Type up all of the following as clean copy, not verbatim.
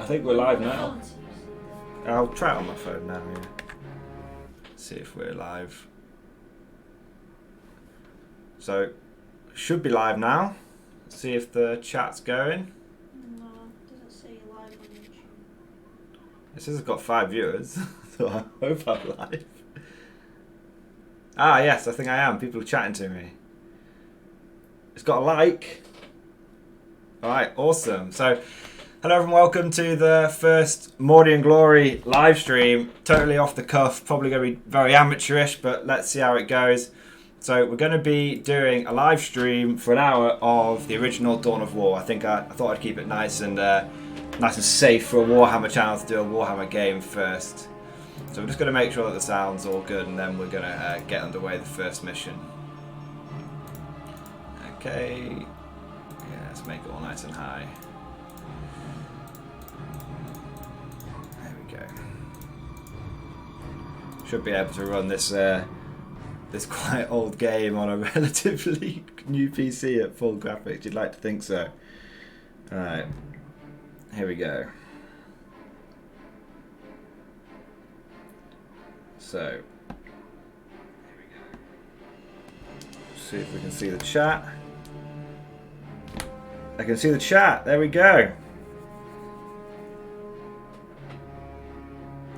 think we're live now. I'll try it on my phone now, yeah. See if we're live. So, should be live now. See if the chat's going. No, it doesn't say live on YouTube. It says it's got 5 viewers, so I hope I'm live. Ah, yes, I think I am. People are chatting to me. It's got a like. Alright, awesome. So, hello everyone, welcome to the first Mordian Glory live stream. Totally off the cuff, probably going to be very amateurish, but let's see how it goes. So we're going to be doing a live stream for an hour of the original Dawn of War. I thought I'd keep it nice and safe for a Warhammer channel to do a Warhammer game first. So we're just going to make sure that the sound's all good, and then we're going to get underway the first mission. Okay, yeah, let's make it all nice and high. There we go. Should be able to run this this quite old game on a relatively new PC at full graphics. You'd like to think so. Alright, here we go. So, here we go. See if we can see the chat. I can see the chat. There we go.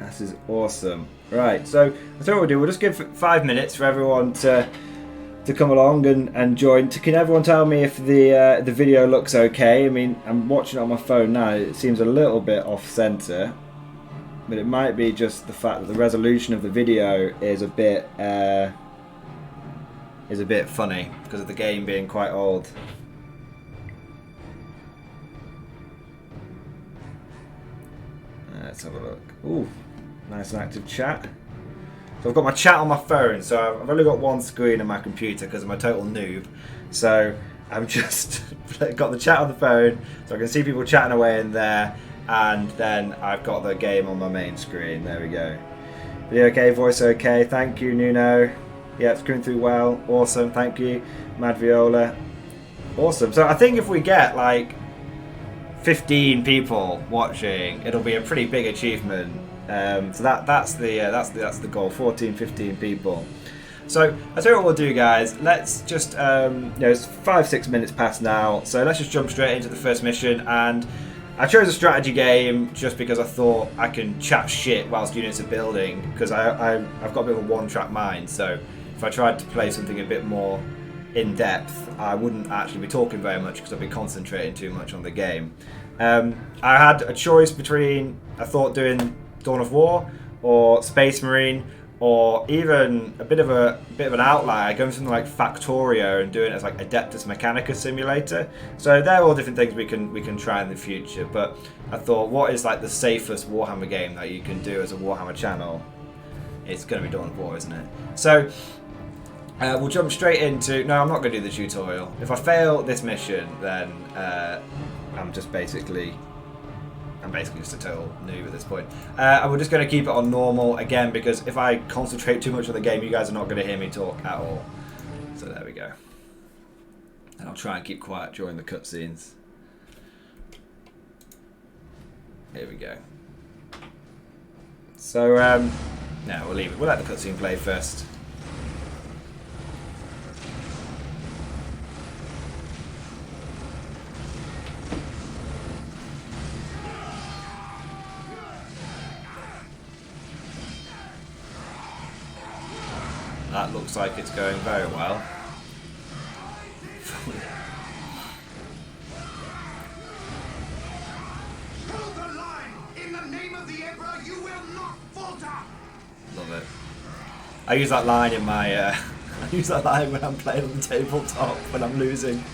This is awesome. Right, so that's what we'll do. We'll just give 5 minutes for everyone to come along and join. Can everyone tell me if the video looks okay? I mean, I'm watching it on my phone now. It seems a little bit off center, but it might be just the fact that the resolution of the video is a bit funny because of the game being quite old. Let's have a look. Ooh, nice and active chat. So I've got my chat on my phone, so I've only got one screen on my computer because I'm a total noob. So I've just got the chat on the phone, so I can see people chatting away in there, and then I've got the game on my main screen. There we go. Video okay, voice okay. Thank you, Nuno. Yeah, it's coming through well. Awesome, thank you, Mad Viola. Awesome. So I think if we get like 15 people watching, it'll be a pretty big achievement. So that's the goal. 14, 15 people. So I tell you what we'll do, guys. Let's just it's 5-6 minutes past now, so let's just jump straight into the first mission. And I chose a strategy game just because I thought I can chat shit whilst units are building, because I've got a bit of a one-track mind. So if I tried to play something a bit more in depth, I wouldn't actually be talking very much because I'd be concentrating too much on the game. I had a choice between, I thought, doing Dawn of War or Space Marine, or even a bit of an outlier, going something like Factorio and doing it as like Adeptus Mechanica Simulator. So they're all different things we can try in the future. But I thought, what is like the safest Warhammer game that you can do as a Warhammer channel? It's going to be Dawn of War, isn't it? So we'll jump straight into... No, I'm not going to do the tutorial. If I fail this mission, then I'm basically just a total noob at this point. And we're just going to keep it on normal, again, because if I concentrate too much on the game, you guys are not going to hear me talk at all. So there we go. And I'll try and keep quiet during the cutscenes. Here we go. So, no, we'll leave it. We'll let the cutscene play first. That looks like it's going very well. Hold the line! In the name of the Emperor, you will not falter! Love it. I use that line in my I use that line when I'm playing on the tabletop when I'm losing.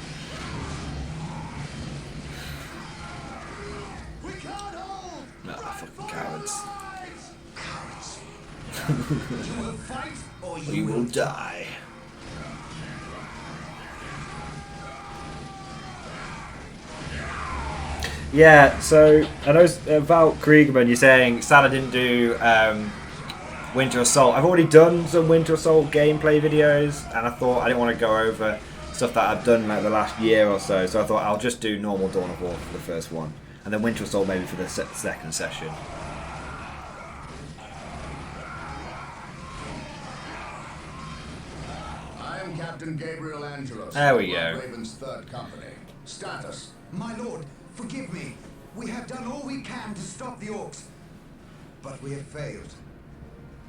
We can't hold! No, fucking cowards. Cowards. You will fight or You will die. Yeah, so I know Val Kriegman, you're saying Salah didn't do Winter Assault. I've already done some Winter Assault gameplay videos, and I thought I didn't want to go over stuff that I've done like the last year or so, so I thought I'll just do normal Dawn of War for the first one. and then Winter Soul maybe for the second session. I am Captain Gabriel Angelos. There we go. Raven's third company. Status. My lord, forgive me. We have done all we can to stop the orcs, but we have failed.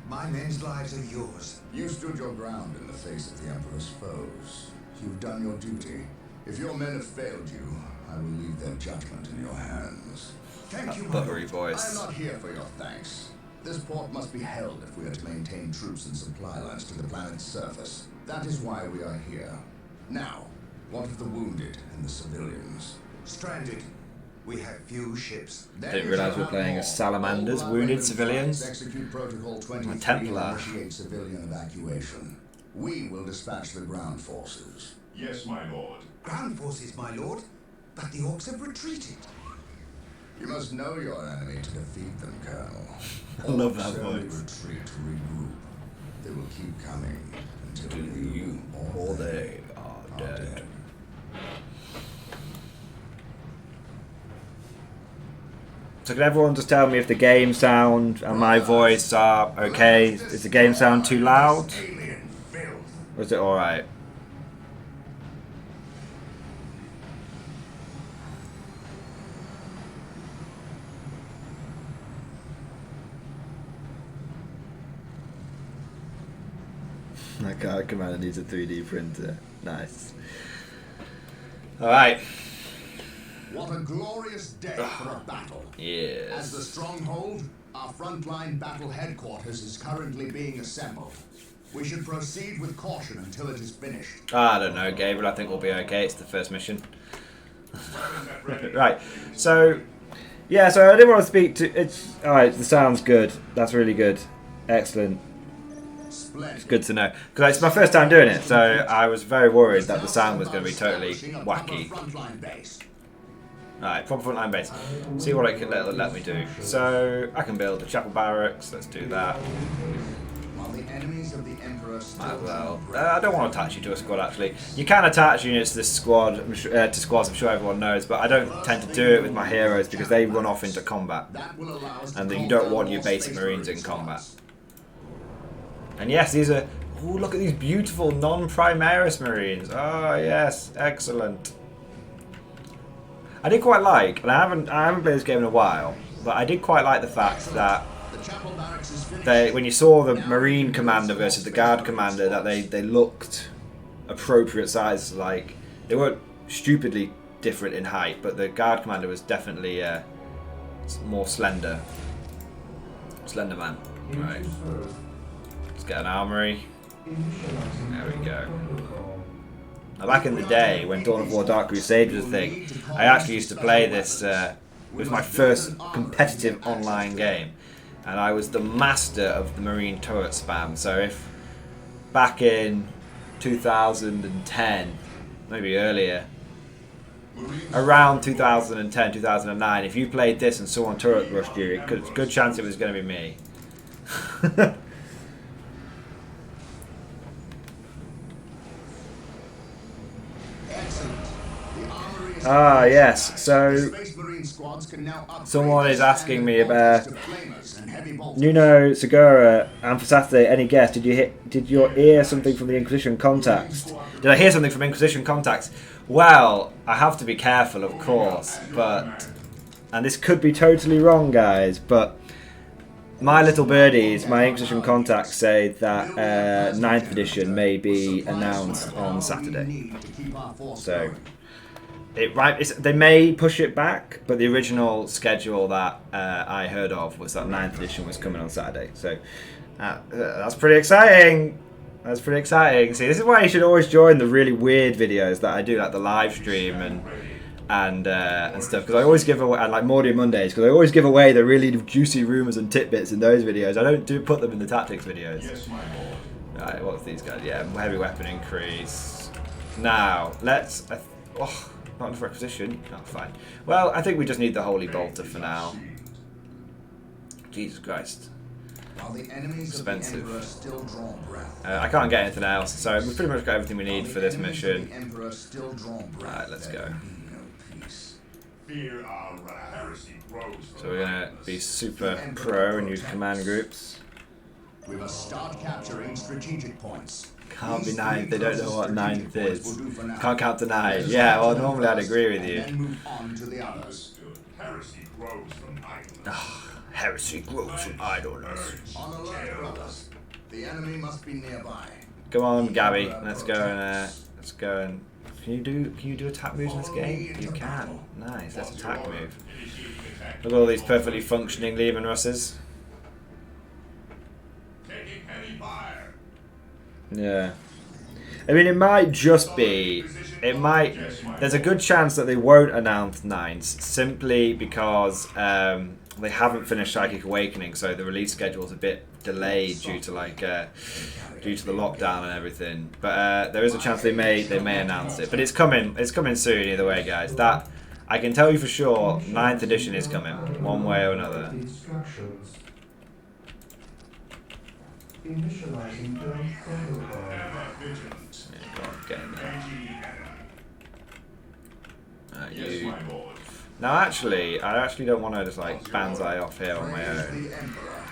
My men's lives are yours. You stood your ground in the face of the Emperor's foes. You've done your duty. If your men have failed you, I will leave their judgment in your hands. Thank you, my Buttery lord. voice. I am not here for your thanks. This port must be held if we are to maintain troops and supply lines to the planet's surface. That is why we are here. Now, what of the wounded and the civilians? Stranded. We have few ships. Didn't realise we were playing as salamanders, wounded civilians. Execute Protocol 23 A Templar. and initiate civilian evacuation. We will dispatch the ground forces. Yes, my lord. Ground forces, my lord. But the orcs have retreated. You must know your enemy to defeat them, Colonel. I love that Orcs only voice. retreat to regroup. They will keep coming until You you or they are dead. So can everyone just tell me if the game sound and my voice are okay? Is the game sound too loud? Alien filth. Or is it alright? My card commander needs a 3D printer. Nice. Alright. What a glorious day for a battle. As the Yes. stronghold, our frontline battle headquarters is currently being assembled. We should proceed with caution until it is finished. I don't know, Gabriel. I think we'll be okay. It's the first mission. Right. So, yeah. So I didn't want to speak to. It's all right. The sound's good. That's really good. Excellent. Splendid. It's good to know because it's my first time doing it. So I was very worried that the sound was going to be totally wacky. Frontline base. Alright, proper frontline base. See what it can let me do. So I can build the chapel barracks. Let's do that. While the enemies of the Emperor Might as well. still I don't want to attach you to a squad actually. You can attach units to this squad, to squads. I'm sure everyone knows, but I don't tend to do it with my heroes because they run off into combat, that will allow us to and you call don't down want your more basic Space marines in Marines combat. us. And yes, these are. Oh, look at these beautiful non-Primaris marines. Oh yes, excellent. I did quite like, and I haven't played this game in a while, but I did quite like the fact that The chapel barracks is finished. when you saw the Marine commander versus the Guard commander, that they looked appropriate sizes. Like they weren't stupidly different in height, but the Guard commander was definitely more slender. Slender man. Right. Let's get an armory. There we go. Now, back in the day, when Dawn of War Dark Crusade was a thing, I actually used to play this. It was my first competitive online game, and I was the master of the Marine turret spam. So if back in 2010, maybe earlier, around 2010, 2009, if you played this and someone turret rushed you, good chance it was going to be me. Ah, yes. So someone is asking me about Nuno Segura, and for Saturday, any guess? Did your ear something from the Inquisition context? Did I hear something from Inquisition context? Well, I have to be careful, of course, and this could be totally wrong, guys, but my little birdies, my Inquisition contacts say that 9th edition may be announced on Saturday. So they may push it back, but the original schedule that I heard of was that 9th edition was coming on Saturday. So that's pretty exciting. That's pretty exciting. See, this is why you should always join the really weird videos that I do, like the live stream and stuff. Because I always give away, and like Mordian Mondays, because I always give away the really juicy rumours and tidbits in those videos. I don't put them in the tactics videos. Yes, my lord. Right, what's these guys? Yeah, heavy weapon increase. Now let's. Not enough requisition. Oh, fine. Well, I think we just need the Holy Bolter for now. Jesus Christ. While the enemies Expensive. of the Emperor still draw breath. I can't get anything else, so we've pretty much got everything we need for this mission. Right, Right, let's go. Fear our heresy grows from So we're gonna be super pro and use command groups. We must start capturing strategic points. Can't be These ninth, they three don't know what strategic ninth points is. will do for now. Can't count to Let 9. us Yeah, well capture them normally I'd first, agree with and you. then move on to the others. Understood. Heresy grows from idleness. Heresy grows from idleness. On alert, brothers. The enemy must be nearby. Come on, Gabby, let's go and Can you do attack moves in this game? You can. Nice, that's attack move. Look at all these perfectly functioning Lehman Russes. Taking heavy fire. Yeah. I mean, it might just be. There's a good chance that they won't announce 9s simply because they haven't finished Psychic Awakening, so the release schedule is a bit delayed due to due to the lockdown and everything. But there is a chance they may announce it. But it's coming. It's coming soon either way, guys. That I can tell you for sure. 9th edition is coming, one way or another. Initializing term protocol. Ever vigilant. Yeah, go on, get in there. Yes, You. my lord. Now, actually, I actually don't want to just like banzai off here on my own. The Emperor.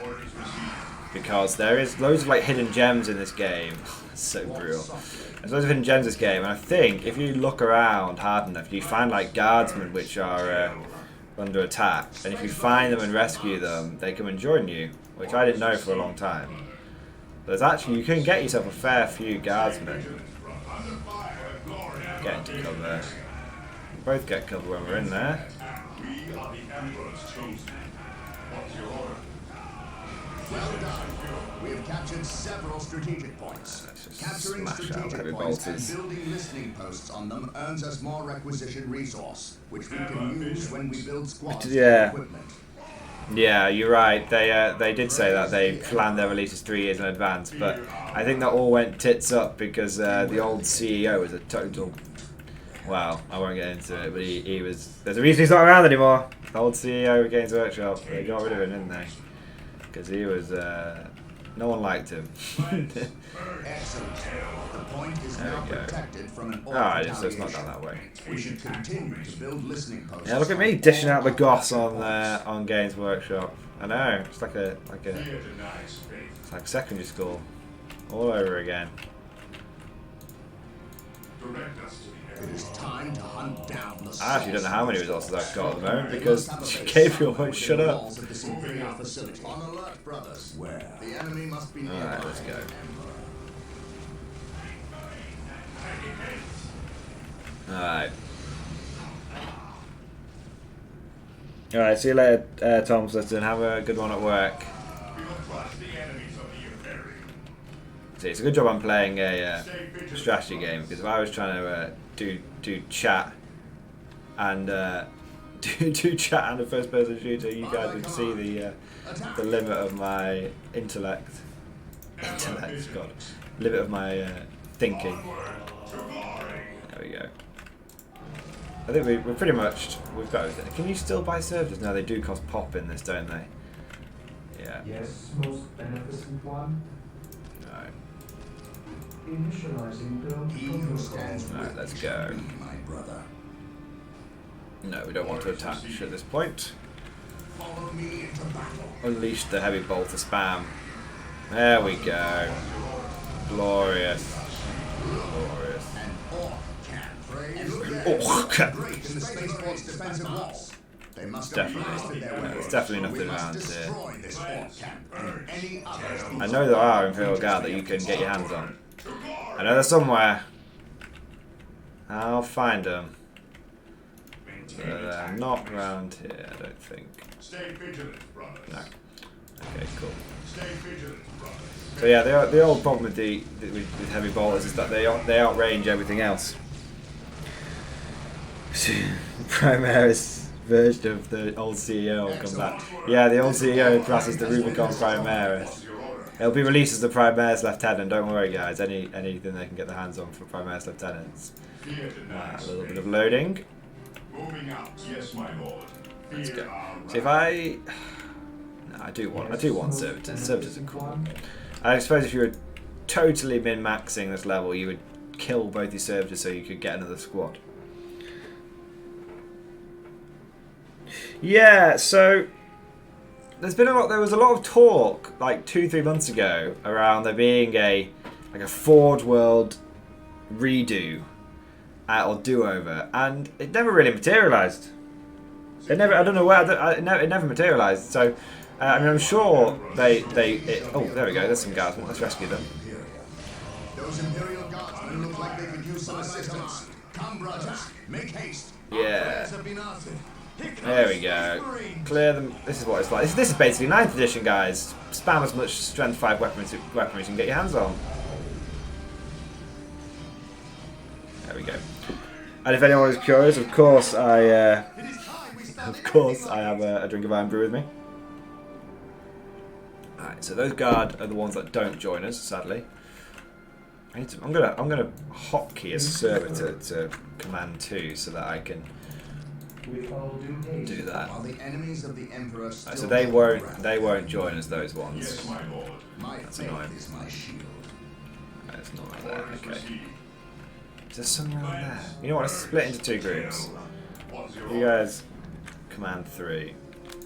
Orders received. Because there is loads of like hidden gems in this game. It's so brutal. There's loads of hidden gems in this game, and I think if you look around hard enough, you find like guardsmen which are under attack, and if you find them and rescue them, they come and join you, which I didn't know for a long time. There's actually, you can get yourself a fair few guardsmen. Get into cover. We both get cover when we're in there. We are the Emperor's chosen. What's your order? Well done. We have captured several strategic points. Let's just Capturing smash out strategic heavy points bolters. and building listening posts on them earns us more requisition resource, which we can use when we build squads Yeah. and equipment. Yeah, you're right. They did say that they planned their releases 3 years in advance, but I think that all went tits up because the old CEO was a total. Well, I won't get into it, but he was. There's a reason he's not around anymore. The old CEO of Games Workshop. They got rid of him, didn't they? Because he was. No one liked him. Excellent. The point is There now we go. protected from an Alright, so it's not done that way. We should continue to build listening posts. Yeah, look at me dishing out the goss on Games Workshop. I know, it's like Fear denies faith. it's like secondary school, all over again. Direct us to the It is time to hunt down the I actually don't know how many resources I've got at the moment because Gabriel Gabriel won't shut up. On alert, brothers. Where? The enemy must be nearby. Alright, let's go. Alright. Alright, see you later, Tom Sutton. Have a good one at work. We will crush the enemies of the Imperium. See, it's a good job I'm playing a strategy game because if I was trying to do chat and do chat and a first-person shooter, you guys would see the limit of my intellect. God, limit of my thinking. There we go. I think we're pretty much we've got everything. Can you still buy servers? No, they do cost pop in this, don't they? Yeah. Yes, most beneficent one. Alright. Initializing term He who protocol. stands Alright, with let's me go. shall be my brother. No, we don't want to attach at this point. Follow me into battle. Unleash the heavy bolter spam. There we go. Glorious. Glorious. An orc can praise. Orc can. Great in the spaceport's defensive walls. They must Definitely. have blasted their way. There's definitely We nothing must around here. destroy this orc camp and any others. I know there are Imperial Guard that you can get your hands on. I know they're somewhere. I'll find them. But they're not around here, I don't think. Stay vigilant, brothers. No. Okay, cool. Stay vigilant, brothers. So yeah, the old problem with with heavy bolters is that they outrange everything else. Primaris version of the old CEO will come back. Yeah, the old CEO passes the Rubicon Primaris. It'll be released as the Primaris Lieutenant. Don't worry, guys. Anything they can get their hands on for Primaris Lieutenants. Fear A denies little bit faith. of loading. Moving out. Yes, my lord. Let's Fear go. our So if I, no, I do want servitors. Servitors are cool. I suppose if you were totally min-maxing this level, you would kill both your servitors so you could get another squad. Yeah, so there was a lot of talk like 2-3 months ago around there being a Ford World redo or do-over, and it never really materialised. I don't know where. It never materialised. So I mean, I'm sure oh, there we go. There's some guardsmen. Let's rescue them. Those Imperial Guardsmen look like they could use some assistance. Come, brothers, make haste. Yeah. Have been answered. There we go. Clear them. This is what it's like. This is basically 9th edition, guys. Spam as much Strength 5 weaponry as you can get your hands on. There we go. And if anyone is curious, of course I have a drink of Iron Brew with me. Alright, so those guard are the ones that don't join us, sadly. I'm gonna hotkey a servitor to command 2 so that I can do that. While the enemies of the Emperor still So they won't join us, those ones. Yes, my lord. my That's faith annoying. is my shield. It's not like that. Orders Okay. received. Is there some around there? You know what? Let's split into 2 groups. What's your You order? guys command 3.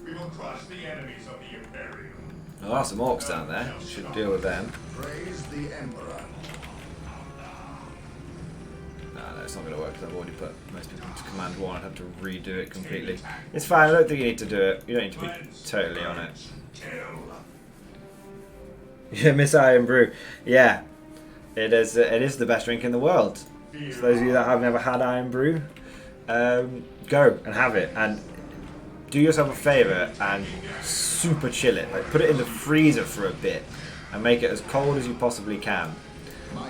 We will crush the enemies of the Imperium. Oh, there are some orcs down there. Should deal with them. Praise the Emperor. No, it's not going to work because I've already put most people into command 1. I'd have to redo it completely. It's fine. I don't think you need to do it. You don't need to be totally on it. Yeah, Miss Iron Brew. Yeah, it is the best drink in the world. So those of you that have never had Iron Brew, go and have it. And do yourself a favour and super chill it. Like, put it in the freezer for a bit and make it as cold as you possibly can.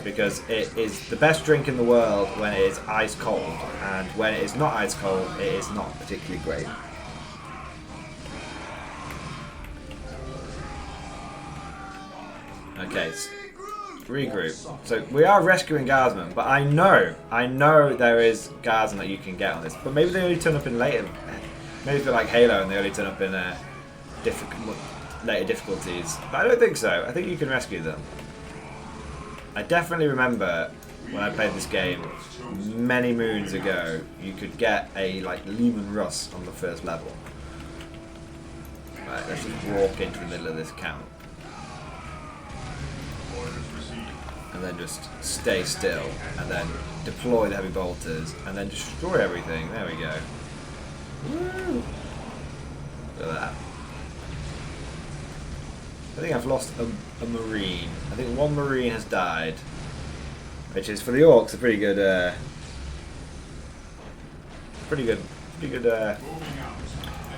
Because it is the best drink in the world when it is ice cold, and when it is not ice cold, it is not particularly great. Okay, regroup. So we are rescuing guardsmen, but I know there is guardsmen that you can get on this, but maybe they only turn up in later. Maybe if they're like Halo and they only turn up in later difficulties. But I don't think so. I think you can rescue them. I definitely remember when I played this game many moons ago, you could get a Lehman Russ on the first level. Right, let's just walk into the middle of this camp. And then just stay still, and then deploy the heavy bolters, and then destroy everything. There we go. Woo! Look at that. I think I've lost a marine. I think 1 marine has died, which is for the orcs a pretty good,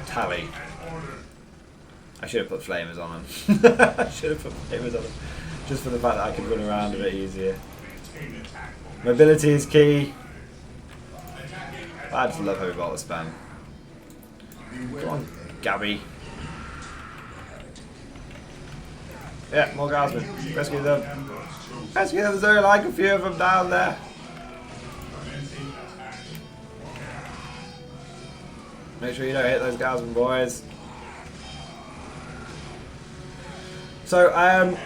tally. I should have put flamers on them. I should have put flamers on them, just for the fact that I could run around a bit easier. Mobility is key. I just love heavy bolter spam. Come on, Gabby. Yeah, more guardsmen. Rescue them. Rescue them. There's only like a few of them down there. Make sure you don't hit those guardsmen, boys. So,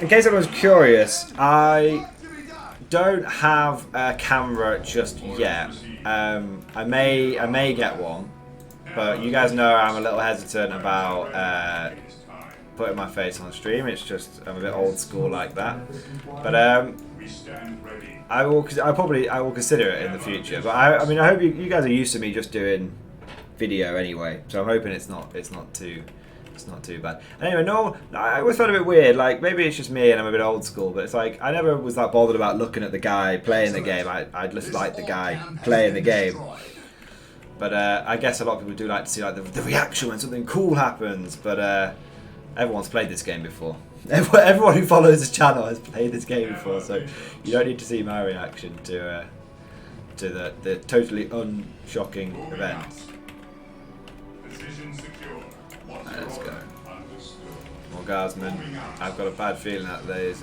in case anyone's curious, I don't have a camera just yet. I may get one, but you guys know I'm a little hesitant about putting my face on the stream. It's just I'm a bit old school like that. But I will consider it in the future. But I mean I hope you guys are used to me just doing video anyway. So I'm hoping it's not too bad. Anyway, no, I always felt a bit weird. Like maybe it's just me and I'm a bit old school. But it's like I never was that bothered about looking at the guy playing the game. I just like the guy playing the game. But I guess a lot of people do like to see like the reaction when something cool happens. But everyone's played this game before. Everyone who follows this channel has played this game before, so you don't need to see my reaction to the totally unshocking event. Right, let's go. More guardsmen. I've got a bad feeling that there's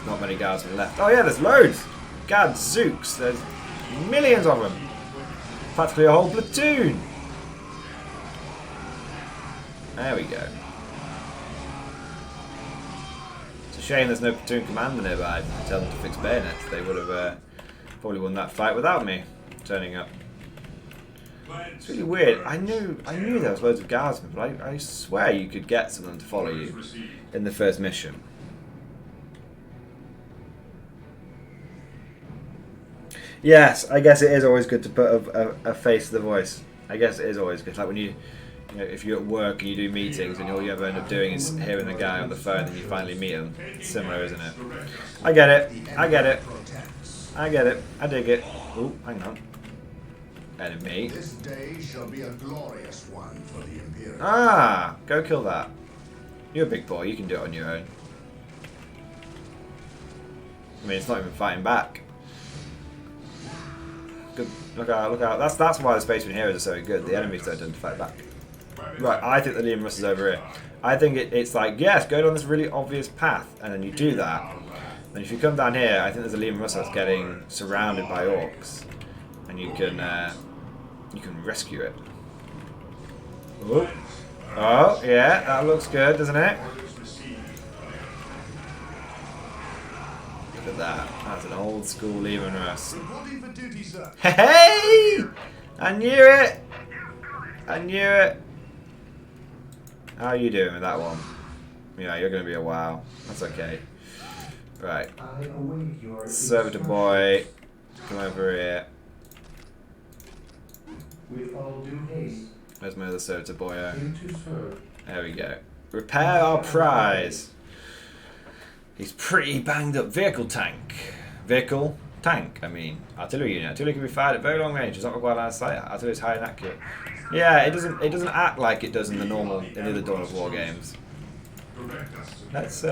not many guardsmen left. Oh yeah, there's loads. Gadzooks, there's millions of them. Practically a whole platoon. There we go. It's a shame there's no platoon commander nearby to tell them to fix bayonets. They would have probably won that fight without me turning up. It's really weird. I knew there was loads of guardsmen, but I swear you could get some of them to follow you in the first mission. Yes, I guess it is always good to put a face to the voice. I guess it is always good. Like when you know, if you're at work and you do meetings and all you ever end up doing is hearing the guy on the phone and you finally meet him. It's similar, isn't it? I get it. I get it. I get it. I dig it. Oh, hang on. Enemy. This day shall be a glorious one for the Imperium. Ah, go kill that. You're a big boy. You can do it on your own. I mean, it's not even fighting back. Good. Look out! Look out! That's why the Spaceman heroes are so good. The enemies don't tend to fight back. Right. I think the Liam Russ is over here. I think it's like, yes, go down this really obvious path, and then you do that. And if you come down here, I think there's a Liam Russ that's getting surrounded by orcs, and you can rescue it. Oh, oh, yeah, that looks good, doesn't it? Look at that. That's an old school Liam Russ. Reporting for duty, sir. Hey! I knew it! I knew it! How are you doing with that one? Yeah, you're going to be a wow. That's okay. Right. I await your Servitor boy, come over here. with all due haste. Where's my other servitor boy? Into serve. There we go. Repair our prize. He's pretty banged up. Vehicle tank. Vehicle tank. I mean, artillery unit. Artillery can be fired at very long range. Does not require line of sight. Artillery is high and accurate. Yeah, it doesn't act like it does in the other Dawn of War games. Let's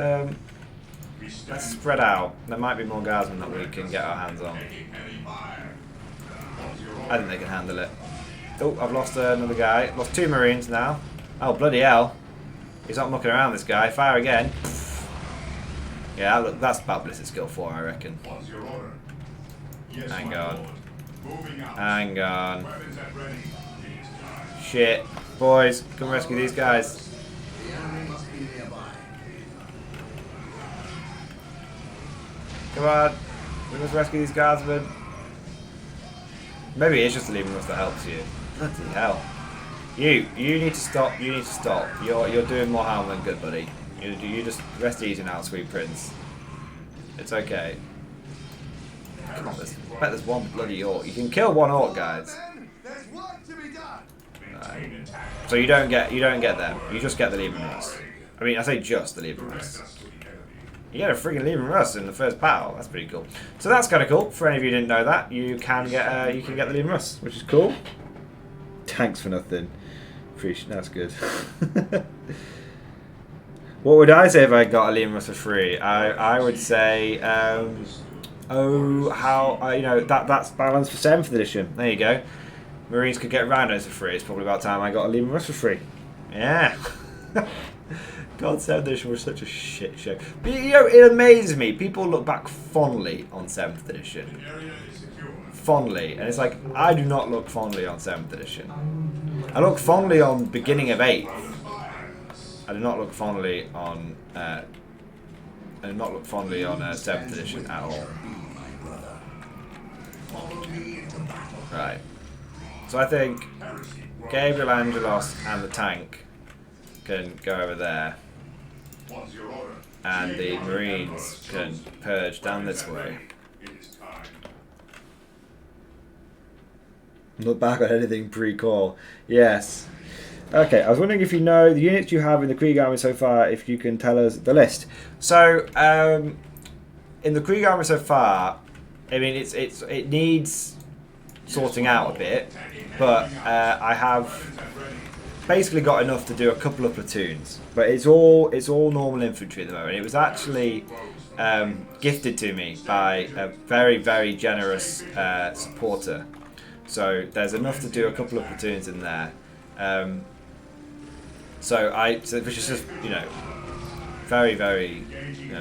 spread out. There might be more guardsmen that we can get our hands on. I think they can handle it. Oh, I've lost another guy. Lost 2 Marines now. Oh, bloody hell. He's not mucking around, this guy. Fire again. Yeah, look, that's about ballistic skill 4, I reckon. Hang on. Hang on. Shit. Boys, come rescue these guys. The enemy must be nearby. Come on. We must rescue these guardsmen. Maybe it's just the Leaving Us that helps you. Bloody hell. You need to stop. You need to stop. You're doing more harm than good, buddy. You just rest easy now, sweet prince. It's okay. Come on, I bet there's one bloody orc. You can kill one orc, guys. There's work to be done. So you don't get them. You just get the Leaving Us. I mean, I say just the Leaving Us. You get a freaking Leaving Us in the first battle. That's pretty cool. So that's kind of cool. For any of you who didn't know that, you can get the Leaving Us, which is cool. Tanks for nothing. That's good. What would I say if I got a Leaving Us for free? I would say, that's balanced for 7th edition. There you go. Marines could get randos for free. It's probably about time I got a Leaving Us for free. Yeah. God, 7th edition was such a shit show. But, it amazes me. People look back fondly on 7th edition. Fondly. And it's like, I do not look fondly on 7th edition. I look fondly on beginning of 8th. I do not look fondly on 7th edition at all. Right. So I think Gabriel Angelos and the tank can go over there. And the Marines can purge down this way. Look back on anything pre-call. Yes. Okay, I was wondering if you know the units you have in the Krieg Army so far, if you can tell us the list. So, in the Krieg Army so far, I mean, it needs sorting out a bit, but I have basically got enough to do a couple of platoons. But it's all normal infantry at the moment. It was actually gifted to me by a very, very generous supporter. So there's enough to do a couple of platoons in there. Which is just, very, very,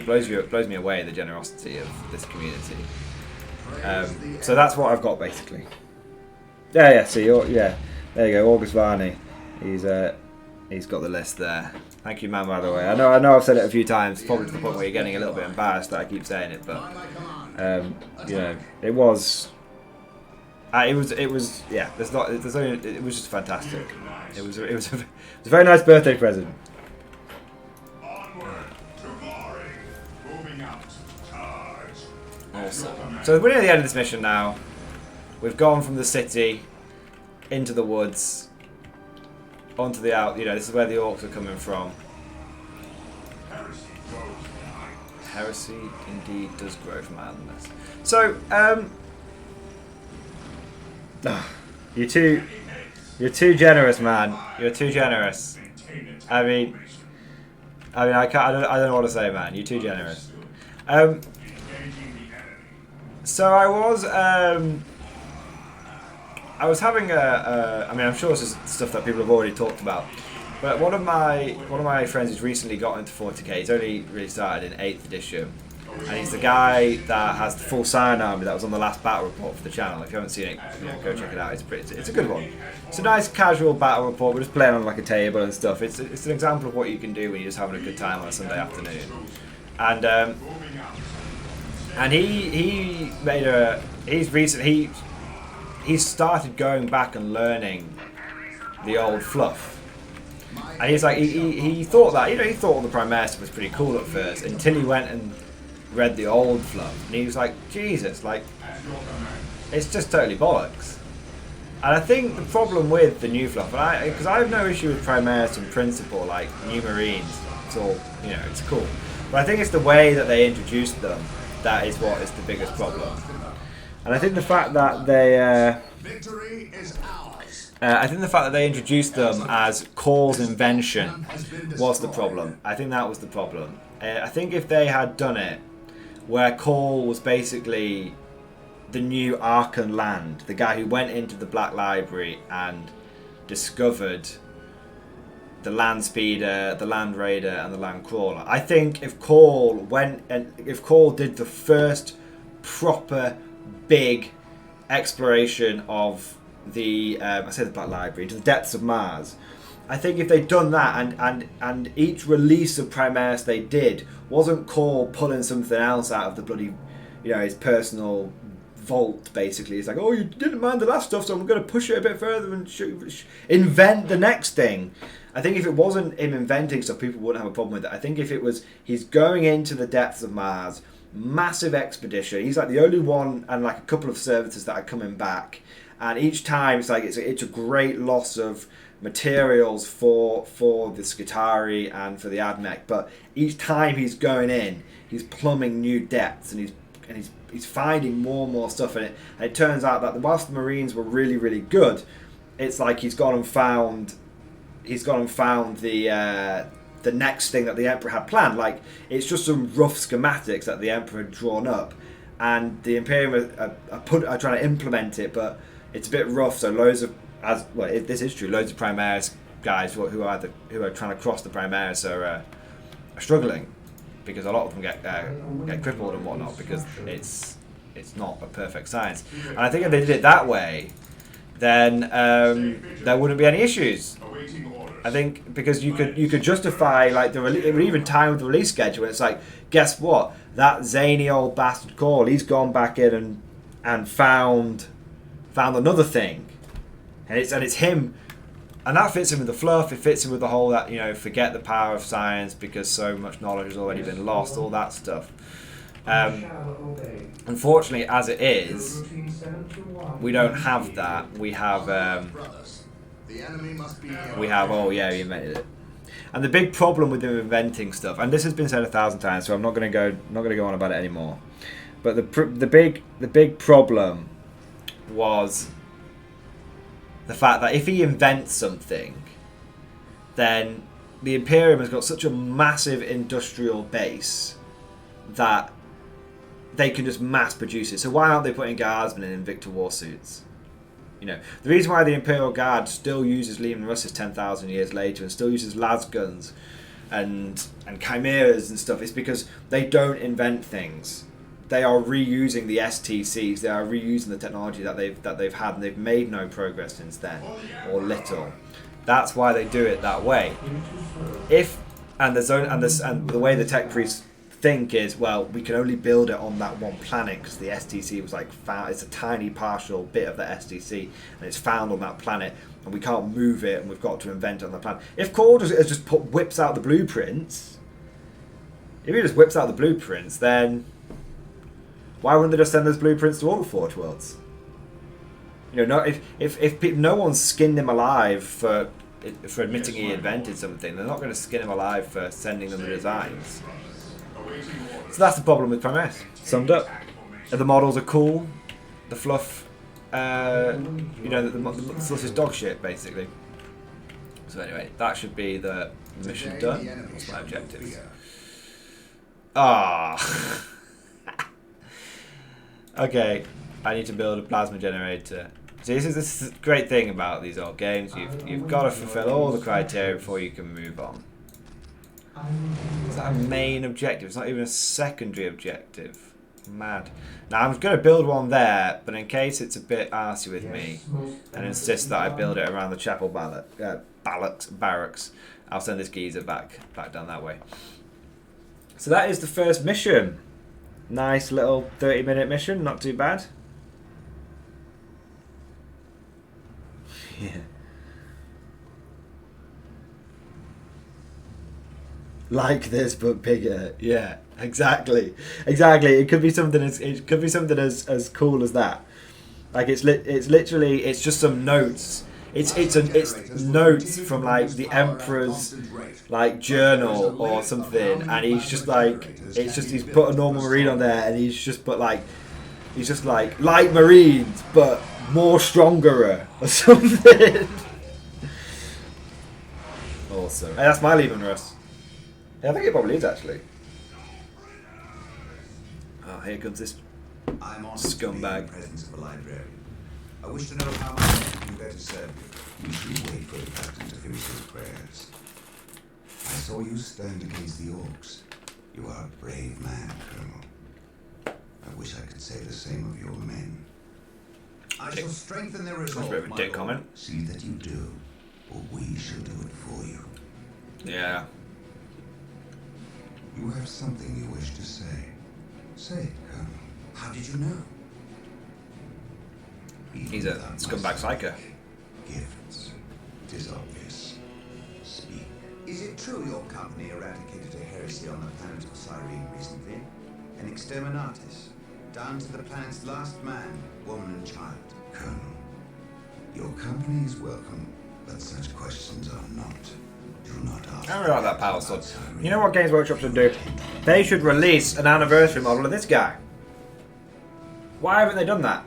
blows me away, the generosity of this community. So that's what I've got basically. Yeah. See, there you go, August Varney. He's got the list there. Thank you, man. By the way, I know I've said it a few times, probably to the point where you're getting a little bit embarrassed that I keep saying it, but it was. It was yeah. It was just fantastic. It was a very nice birthday present. Onward to glory. Moving out. Charge. Awesome. So we're near the end of this mission now. We've gone from the city into the woods, onto the out. You know, this is where the orcs are coming from. Heresy grows behind. Heresy indeed does grow from idleness. So, you're too generous, man. You're too generous. I mean, I can't. I don't know what to say, man. You're too generous. So I was having I mean, I'm sure this is stuff that people have already talked about, but one of my friends who's recently got into 40k. He's only really started in 8th edition, and he's the guy that has the full Scion army that was on the last battle report for the channel. If you haven't seen it, go check it out. It's a good one. It's a nice casual battle report. We're just playing on like a table and stuff. It's an example of what you can do when you're just having a good time on a Sunday afternoon. And he made he's started going back and learning the old fluff. And he's like, he thought that, he thought all the Primaire stuff was pretty cool at first until he went and read the old fluff. And he was like, Jesus, like, it's just totally bollocks. And I think the problem with the new fluff, because I have no issue with Primaires in principle, like New Marines, it's all, it's cool. But I think it's the way that they introduced them that is what is the biggest problem. And I think the fact that they Victory is ours. I think the fact that they introduced them as Call's invention was the problem. I think that was the problem. I think if they had done it where Call was basically the new Arkan Land, the guy who went into the Black Library and discovered the Land Speeder, the Land Raider, and the Land Crawler. I think if Call did the first proper big exploration of the the Black Library into the depths of Mars, I think if they'd done that and each release of Primaris they did wasn't Call pulling something else out of the bloody his personal vault, basically. It's like, oh, you didn't mind the last stuff, so I'm going to push it a bit further and invent the next thing. I think if it wasn't him inventing stuff, people wouldn't have a problem with it. I think if it was, he's going into the depths of Mars, massive expedition. He's like the only one, and like a couple of servitors that are coming back. And each time, it's like it's a great loss of materials for the Skitarii and for the Admech. But each time he's going in, he's plumbing new depths, and he's finding more and more stuff in it. And it turns out that whilst the Marines were really, really good, it's like he's gone and found the next thing that the Emperor had planned. Like, it's just some rough schematics that the Emperor had drawn up, and the Imperium are trying to implement it, but it's a bit rough. So loads of this is true. Loads of Primaris guys who are trying to cross the Primaris are struggling, because a lot of them get crippled and whatnot, because it's not a perfect science. And I think if they did it that way, then there wouldn't be any issues. I think because you could justify, like, it would even time with the release schedule. It's like, guess what? That zany old bastard Call, he's gone back in and found another thing, and it's him, and that fits in with the fluff. It fits in with the whole that forget the power of science because so much knowledge has already been lost. All that stuff. Unfortunately, as it is, we don't have that. We have oh yeah, he invented it. And the big problem with him inventing stuff, and this has been said 1,000 times, so I'm not going to go on about it anymore. But the big problem was the fact that if he invents something, then the Imperium has got such a massive industrial base that they can just mass produce it. So why aren't they putting guardsmen in Invicta war suits? The reason why the Imperial Guard still uses Lehman Russes 10,000 years later and still uses lasguns and chimeras and stuff is because they don't invent things. They are reusing the STCs. They are reusing the technology that they've had, and they've made no progress since then, or little. That's why they do it that way. And the way the tech priests think is, well, we can only build it on that one planet because the STC was like found. It's a tiny partial bit of the STC, and it's found on that planet, and we can't move it, and we've got to invent it on the planet. If Core just whips out the blueprints, if he just whips out the blueprints, then why wouldn't they just send those blueprints to all the Forge Worlds? You know, if no one's skinned him alive for admitting he invented something, they're not going to skin him alive for sending them the designs. So that's the problem with Prime S. Summed up. The models are cool. The fluff, you know, the fluff is dog shit, basically. So anyway, that should be the mission done. What's my objectives? Ah. Okay, I need to build a plasma generator. So this is the great thing about these old games. You've got to fulfill all the criteria before you can move on. Is that a main objective? It's not even a secondary objective. Mad. Now I'm going to build one there, but in case it's a bit arsey with me and insist that I build it around the chapel barracks, I'll send this geezer back down that way. So that is the first mission. Nice little 30-minute mission, not too bad. Yeah. Like this but bigger. Yeah, exactly. It could be something as cool as that. Like it's literally just some notes. It's notes from like the Emperor's like journal or something, and he's just like he's put a normal marine on there, and he's just like light marines but more stronger or something. Awesome. Hey, that's my leaving Russ. Yeah, I think it probably is actually. Oh, here comes this I'm on scumbag. in the presence of a librarian. I wish to know how much I can better serve you. You should wait for the captain to finish his prayers. I saw you stand against the orcs. You are a brave man, Colonel. I wish I could say the same of your men. I shall strengthen their resolve, That's a bit of a dick comment. See that you do, or we shall do it for you. Yeah. You have something you wish to say. Say it, Colonel. How did you know? He's a scumbag psycho. Gifts. It is obvious. Speak. Is it true your company eradicated a heresy on the planet of Cyrene recently? An exterminatus, down to the planet's last man, woman and child. Colonel, your company is welcome, but such questions are not. Do not ask. I really like that power sword. You know what Games Workshop should do? They should release an anniversary model of this guy. Why haven't they done that?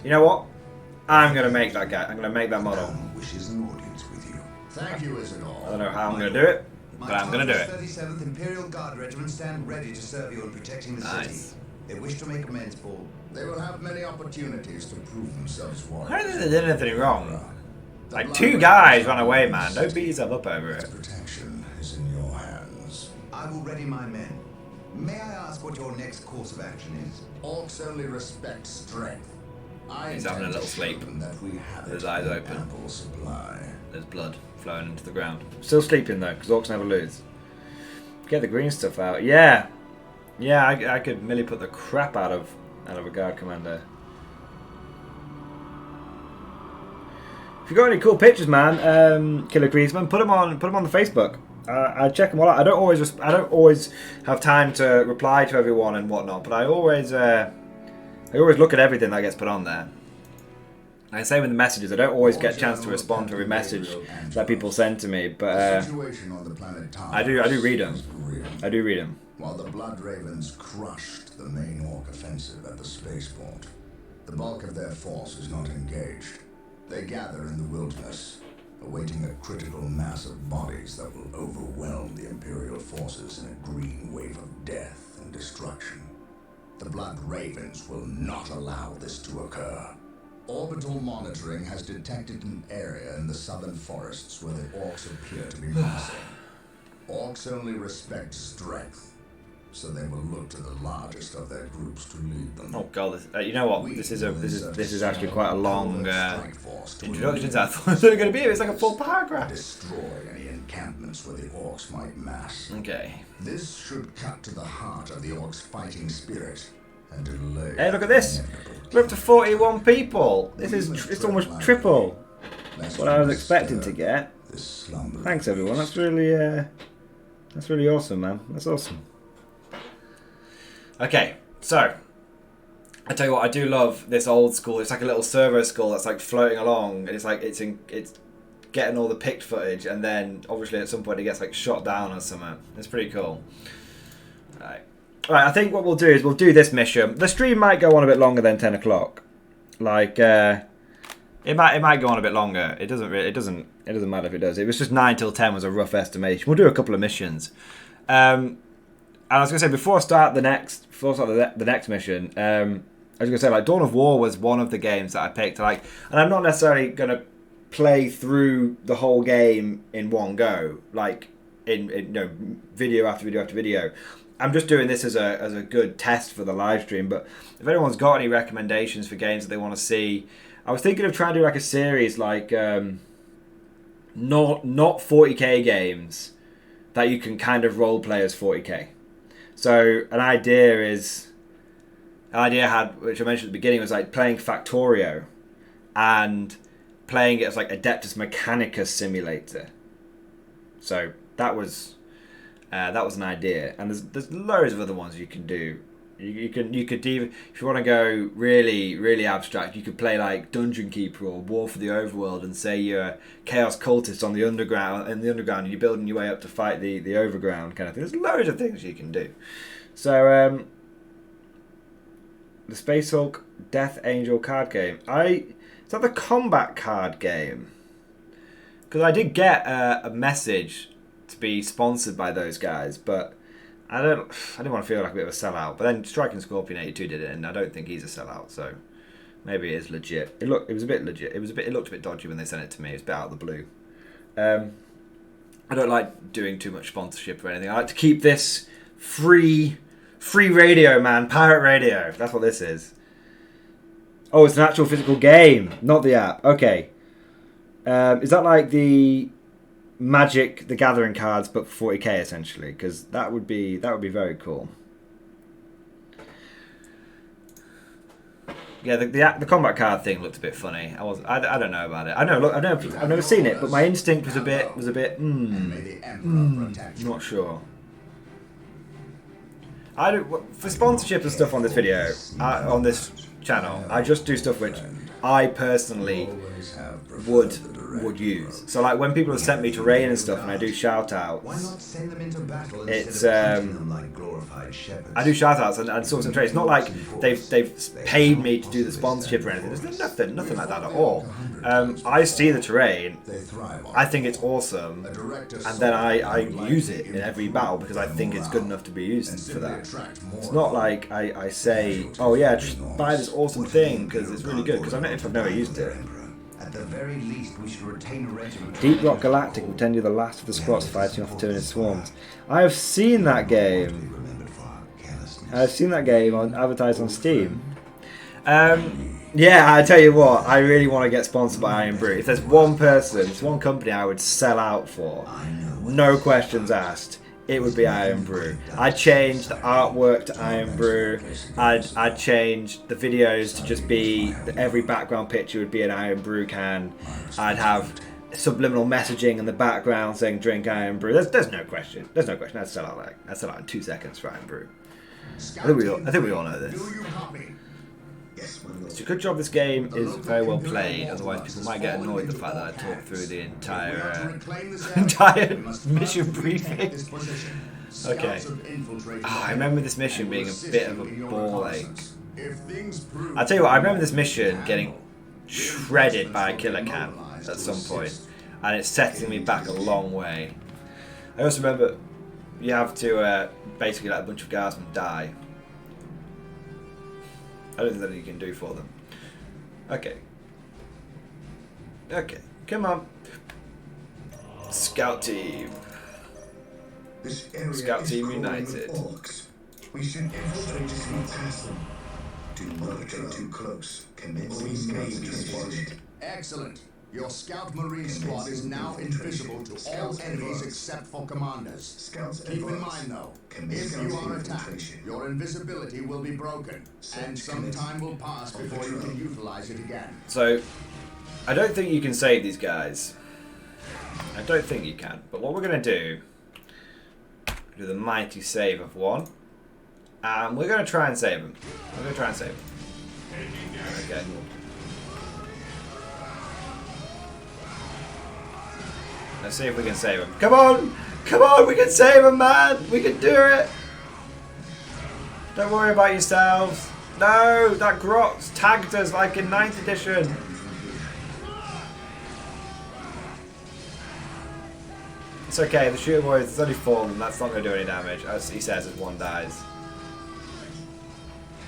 You know what? I'm going to make that guy. I'm going to make that model. Wishes an audience with you. Thank you, Isidore. I don't know how I'm going to do it, but I'm going to do it. 37th Imperial Guard Regiment stand ready to serve you in protecting the Nice. city. They wish to make amends for. They will have many opportunities to prove themselves warriors. I don't think they did anything wrong. Like, 2 guys ran away, man. Don't beat yourself up over Its it. protection is in your hands. I will ready my men. May I ask what your next course of action is? Orcs only respect strength. I He's having a intend to little show sleep. them that we have With his it eyes in open. ample supply. There's blood flowing into the ground. Still sleeping, though, because orcs never lose. Get the green stuff out. Yeah. Yeah, I could merely put the crap out of a guard commander. If you got any cool pictures, man, Killer Griezmann, put them on the Facebook. I check them all out. I don't always have time to reply to everyone and whatnot, but I always look at everything that gets put on there. And same with the messages. I don't always get a chance to respond to every message that people send to me, The but situation on the planet I do read them. is grim. I do read them. While the Blood Ravens crushed the main Orc offensive at the spaceport, the bulk of their force is not engaged. They gather in the wilderness, awaiting a critical mass of bodies that will overwhelm the Imperial forces in a green wave of death and destruction. The Blood Ravens will not allow this to occur. Orbital monitoring has detected an area in the southern forests where the Orcs appear to be massing. Orcs only respect strength, so they will look to the largest of their groups to lead them. Oh god, you know what? This is actually quite a long introduction. I thought it was going to be. It's like a full paragraph. Destroy any encampments where the orcs might mass. Okay. This should cut to the heart of the orcs' fighting spirit and delay. Hey, look at this. We're up to 41 people. This is it's almost triple. That's what I was expecting to get. Thanks everyone. That's really awesome, man. That's awesome. Okay, so I tell you what, I do love this old school. It's like a little servo skull that's like floating along, and it's like it's getting all the picked footage, and then obviously at some point it gets like shot down or something. It's pretty cool. Right. Right, I think what we'll do is we'll do this mission. The stream might go on a bit longer than 10 o'clock. Like, it might go on a bit longer. It doesn't matter if it does. It was just 9 till 10 was a rough estimation. We'll do a couple of missions. And I was gonna say before I start the next mission, I was gonna say like Dawn of War was one of the games that I picked. Like, and I'm not necessarily gonna play through the whole game in one go, like in you know, video after video after video. I'm just doing this as a good test for the live stream. But if anyone's got any recommendations for games that they want to see, I was thinking of trying to do like a series like not 40k games that you can kind of role play as 40k. So an idea had, which I mentioned at the beginning, was like playing Factorio and playing it as like Adeptus Mechanicus Simulator. So that was an idea, and there's loads of other ones you can do. You could even, if you want to go really abstract, you could play like Dungeon Keeper or War for the Overworld, and say you're a Chaos Cultist on the underground, and you're building your way up to fight the Overground kind of thing. There's loads of things you can do. So the Space Hulk Death Angel card game. Is that the combat card game? Because I did get a message to be sponsored by those guys, but I didn't want to feel like a bit of a sellout. But then Striking Scorpion 82 did it, and I don't think he's a sellout, so maybe it is legit. It was a bit legit. It looked a bit dodgy when they sent it to me. It was a bit out of the blue. I don't like doing too much sponsorship or anything. I like to keep this free radio, man. Pirate radio. That's what this is. Oh, it's an actual physical game, not the app. Okay. Is that like the Magic the Gathering cards, but for 40k essentially? Because that would be very cool. Yeah, the combat card thing looked a bit funny. I don't know about it. I've never seen it, but my instinct was a bit not sure. For sponsorship and stuff on this video, on this channel, I just do stuff which I personally would use. So like when people have sent me terrain and stuff, and I do shout outs, it's I do shout outs and source and trade. It's not like they've paid me to do the sponsorship or anything. There's nothing like that at all. I see the terrain, I think it's awesome, and then I use it in every battle because I think it's good enough to be used for that. It's not like I say, oh yeah, just buy this awesome thing because it's really good, because I've never used it. At the very least, we should retain a regiment. Deep Rock Galactic will pretend you're the last of the squats fighting off the Tyrannid swarms. I have seen that game. I've seen that game advertised on Steam. Yeah, I tell you what, I really want to get sponsored by Iron Brew. If there's one person, it's one company I would sell out for, no questions asked, it would be Iron Brew. I'd change the artwork to Iron Brew. I'd change the videos to just be every background picture would be an Iron Brew can. I'd have subliminal messaging in the background saying "Drink Iron Brew." There's no question. There's no question. I'd sell out in 2 seconds for Iron Brew. I think we all know this. It's a good job this game is very well played, otherwise people might get annoyed at the fact that I talk through the entire mission briefing. Okay. Oh, I remember this mission being a bit of a ball ache. I tell you what, I remember this mission getting shredded by a killer can at some point, and it's setting me back a long way. I also remember you have to basically let a bunch of guardsmen die. I don't think there's anything you can do for them. Okay. Okay, come on. Scout team. Scout team united. We should infiltrate to see past them. Do not get too close. Commence these games. Excellent. Your scout marine squad is now invisible to all enemies except for commanders. Keep in mind, though, if you are attacked, your invisibility will be broken, and some time will pass before you can utilize it again. So, I don't think you can save these guys. I don't think you can. But what we're going to do the mighty save of 1. And we're going to try and save him. We're going to try and save him. Okay. Let's see if we can save him. Come on! Come on! We can save him, man! We can do it! Don't worry about yourselves. No! That Grot's tagged us like in 9th edition. It's okay, the shooter boy is only fallen. That's not going to do any damage, as he says as 1 dies.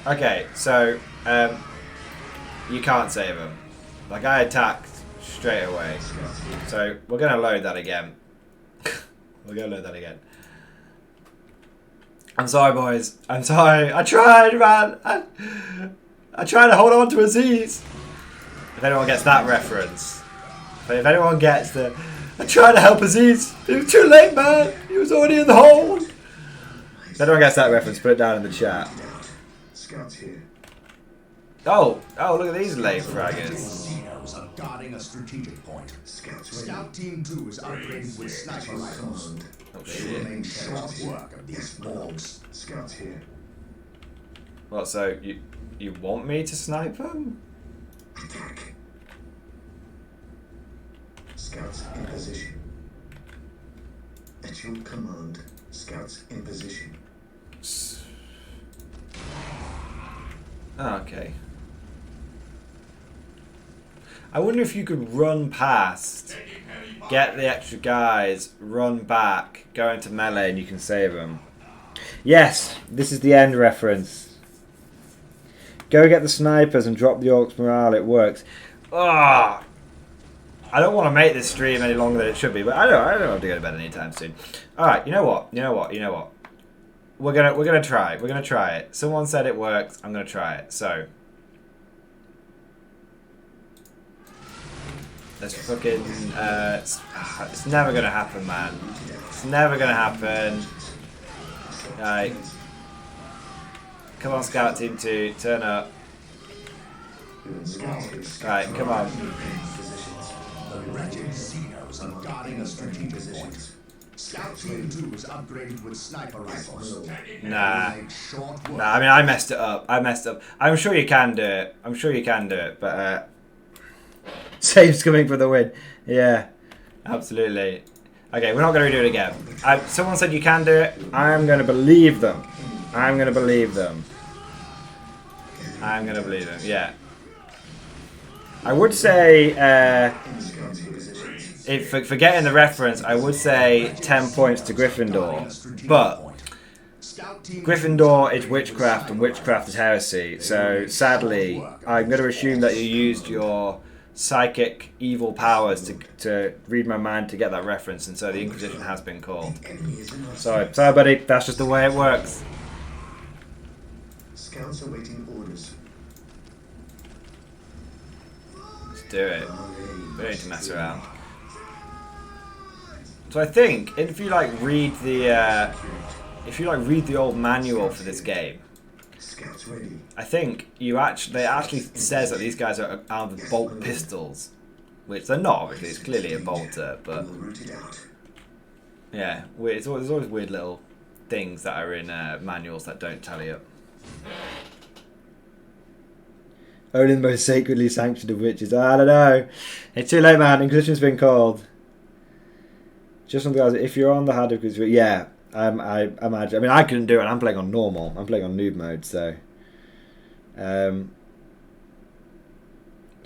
Okay, so you can't save him. Like, I attacked straight away. So we're going to load that again. We're going to load that again. I'm sorry, boys. I'm sorry. I tried, man. I tried to hold on to Aziz. If anyone gets that reference. But if anyone gets the... I tried to help Aziz. It was too late, man. He was already in the hole. If anyone gets that reference, put it down in the chat. Scouts here. Oh, look at these late fraggers. Casinos are guarding a strategic point. Scout Team 2 is upgraded with sniper rifles. Oh They shit. remain short work of these borgs. Scouts here. What, so you want me to snipe them? Attack. Scouts in position. At your command, scouts in position. Oh, okay. I wonder if you could run past, get the extra guys, run back, go into melee, and you can save them. Yes, this is the end reference. Go get the snipers and drop the orcs morale. It works. Ah, I don't want to make this stream any longer than it should be, but I don't have to go to bed anytime soon. All right, you know what? We're gonna try it. We're gonna try it. Someone said it works. I'm gonna try it. So let's fucking. It's never gonna happen, man. It's never gonna happen. Right. Come on, Scout Team 2, turn up. Right, come on. The wretched Xenos are guarding a strategic point. Scout Team 2 is upgraded with sniper rifles. Nah. They make short work. Nah, I mean, I messed it up. I'm sure you can do it. But, save's coming for the win. Yeah, absolutely. Okay, we're not going to do it again. Someone said you can do it. I'm going to believe them. Yeah. I would say, for getting the reference, I would say 10 points to Gryffindor. But Gryffindor is witchcraft and witchcraft is heresy. So sadly, I'm going to assume that you used your psychic evil powers to read my mind to get that reference, and so the Inquisition has been called. Sorry, buddy. That's just the way it works. Scouts awaiting orders. Let's do it. We don't need to mess around. So I think if you read the old manual for this game, Scouts ready. I think they actually says that these guys are armed with bolt pistols, which they're not. Obviously, it's clearly a bolter, but We'll root it out. yeah, there's always weird little things that are in manuals that don't tally up. Only the most sacredly sanctioned of witches. I don't know. It's too late, man. Inquisition's been called. Just on the guys, if you're on the hard difficulty, yeah, I imagine. I mean, I couldn't do it. I'm playing on normal. I'm playing on noob mode, so. So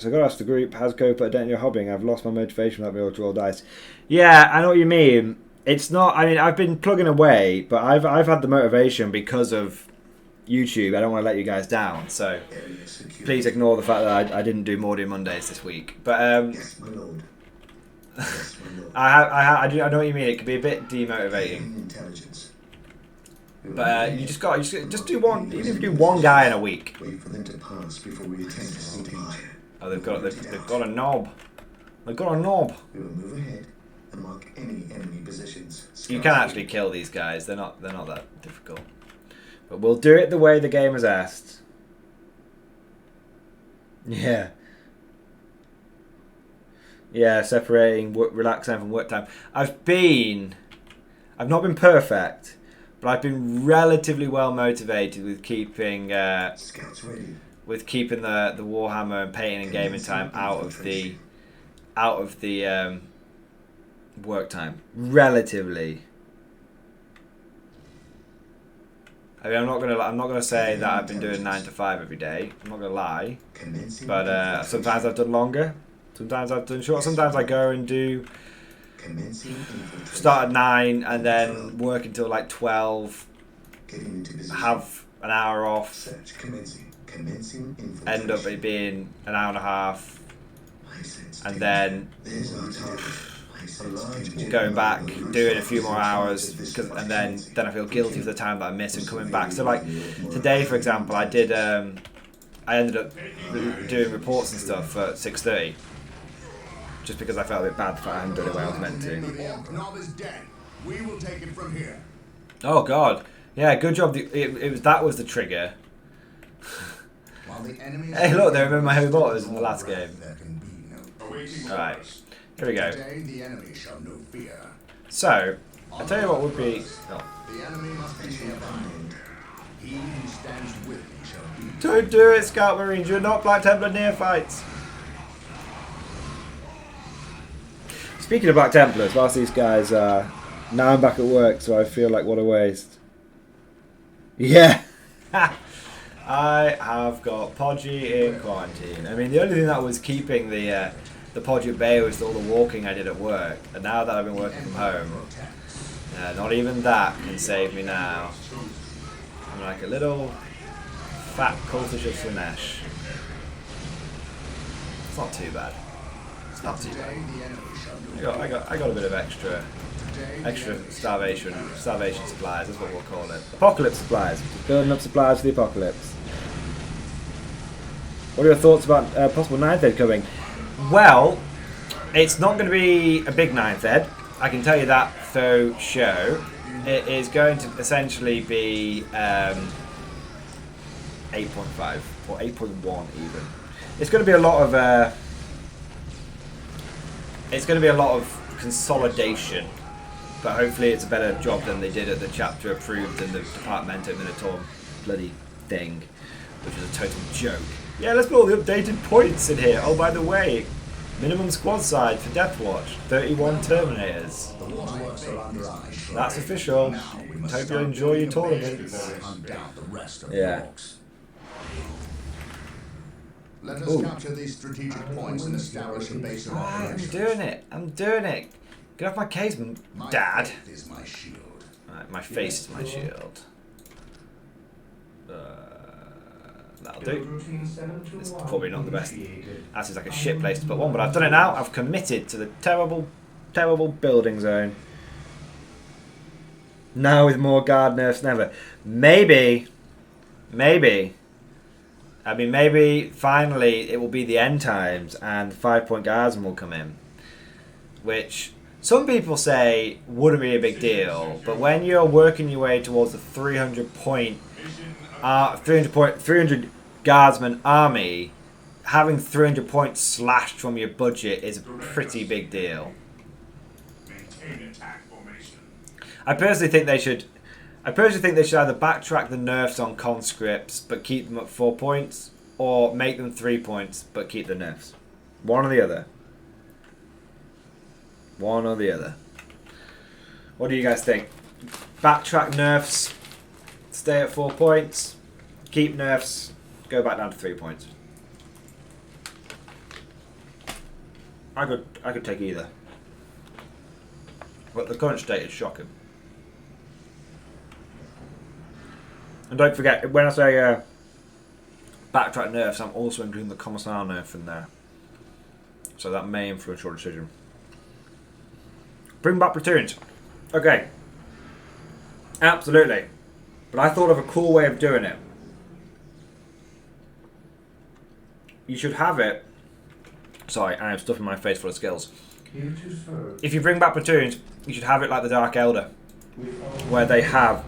I got to ask the group, has Go put a dent in your hobbying? I've lost my motivation without being able to roll dice. Yeah, I know what you mean. It's not. I mean, I've been plugging away, but I've had the motivation because of YouTube. I don't want to let you guys down, so please ignore the fact that I didn't do Mordian Mondays this week. But Yes, my lord. I know what you mean. It can be a bit demotivating. Intelligence. But you just do one. Even if you do one guy in a week. Wait for them to pass before we attempt to engage. Oh, they've got a knob. They've got a knob. We will move ahead and mark any enemy positions. You Scouts can actually kill these guys. They're not that difficult. But we'll do it the way the game has asked. Yeah. Yeah, separating relax time from work time. I've not been perfect, but I've been relatively well motivated with keeping Scouts ready. with keeping the Warhammer and painting and gaming time out of the work time. Relatively. I mean, I'm not gonna say that I've been doing 9 to 5 every day. I'm not gonna lie, Commencing but sometimes I've done longer. Sometimes I've done short. Sometimes I go and do Commencing infiltration. start at 9 and then work until like 12. Getting into position. Have an hour off. Search commencing. Commencing infiltration. End up it being an hour and a half, I sense and danger. then There's our target. I sense danger. going back, doing a few more hours, and then I feel guilty for the time that I miss and coming back. So like today, for example, I did I ended up doing reports and stuff at 6:30, just because I felt a bit bad that I hadn't done it when I was meant to. The Orc knob is dead. We will take it from here. Oh God, yeah, good job. That was the trigger. While the enemy is Hey, look, they remember my heavy mortars in the last game. There can be no Awaiting All right, orders. here we go. Today the enemy shall know fear. So I tell you what would be. Oh. The enemy must be nearby. He who stands with me shall be. Don't do it, Scout Marines. You're not Black Templar neophytes. Speaking of Black Templars, whilst these guys are... Now I'm back at work, so I feel like what a waste. Yeah. I have got Podgy in quarantine. I mean, the only thing that was keeping the Podgy at bay was all the walking I did at work. And now that I've been working from home, not even that can save me now. I'm like a little fat cultish of Slanesh. It's not too bad. It's not too bad. Today the enemy shall know. I got a bit of extra starvation supplies. That's what we'll call it. Apocalypse supplies. Just building up supplies for the apocalypse. What are your thoughts about possible 9th Ed coming? Well, it's not going to be a big 9th Ed. I can tell you that through show. It is going to essentially be 8.5 or 8.1 even. It's going to be a lot of consolidation, but hopefully it's a better job than they did at the chapter approved and the Departamento Minotaur bloody thing, which is a total joke. Yeah, let's put all the updated points in here. Oh, by the way, minimum squad size for Death Watch, 31 Terminators. The waterworks are under our control. That's official. Now we must Hope you start enjoy your building a base tournaments. before we hunt down the rest of Yeah. the orcs. Let us Ooh. capture these strategic points and establish a base of Right, I'm operations. doing it. I'm doing it. Get off my casement, My Dad. faith is my shield. Right, my face is my shield. That'll do. It's probably not the best. That seems like a shit place to put one, but I've done it now. I've committed to the terrible, terrible building zone. Now with more guard nerfs than ever. Maybe. I mean, maybe finally it will be the end times and 5-point guardsmen will come in. Which some people say wouldn't be a big deal, but when you're working your way towards the 300 guardsman army, having 300 points slashed from your budget is a pretty big deal. Maintain attack formation. I personally think they should either backtrack the nerfs on conscripts but keep them at 4 points, or make them 3 points but keep the nerfs. One or the other. One or the other. What do you guys think? Backtrack nerfs, stay at 4 points, keep nerfs, go back down to 3 points. I could take either. But the current state is shocking. And don't forget, when I say backtrack nerfs, I'm also including the Commissar nerf in there. So that may influence your decision. Bring back platoons. Okay. Absolutely. But I thought of a cool way of doing it. You should have it Sorry, I am stuffing my face full of skills. If you bring back platoons, you should have it like the Dark Elder, where they have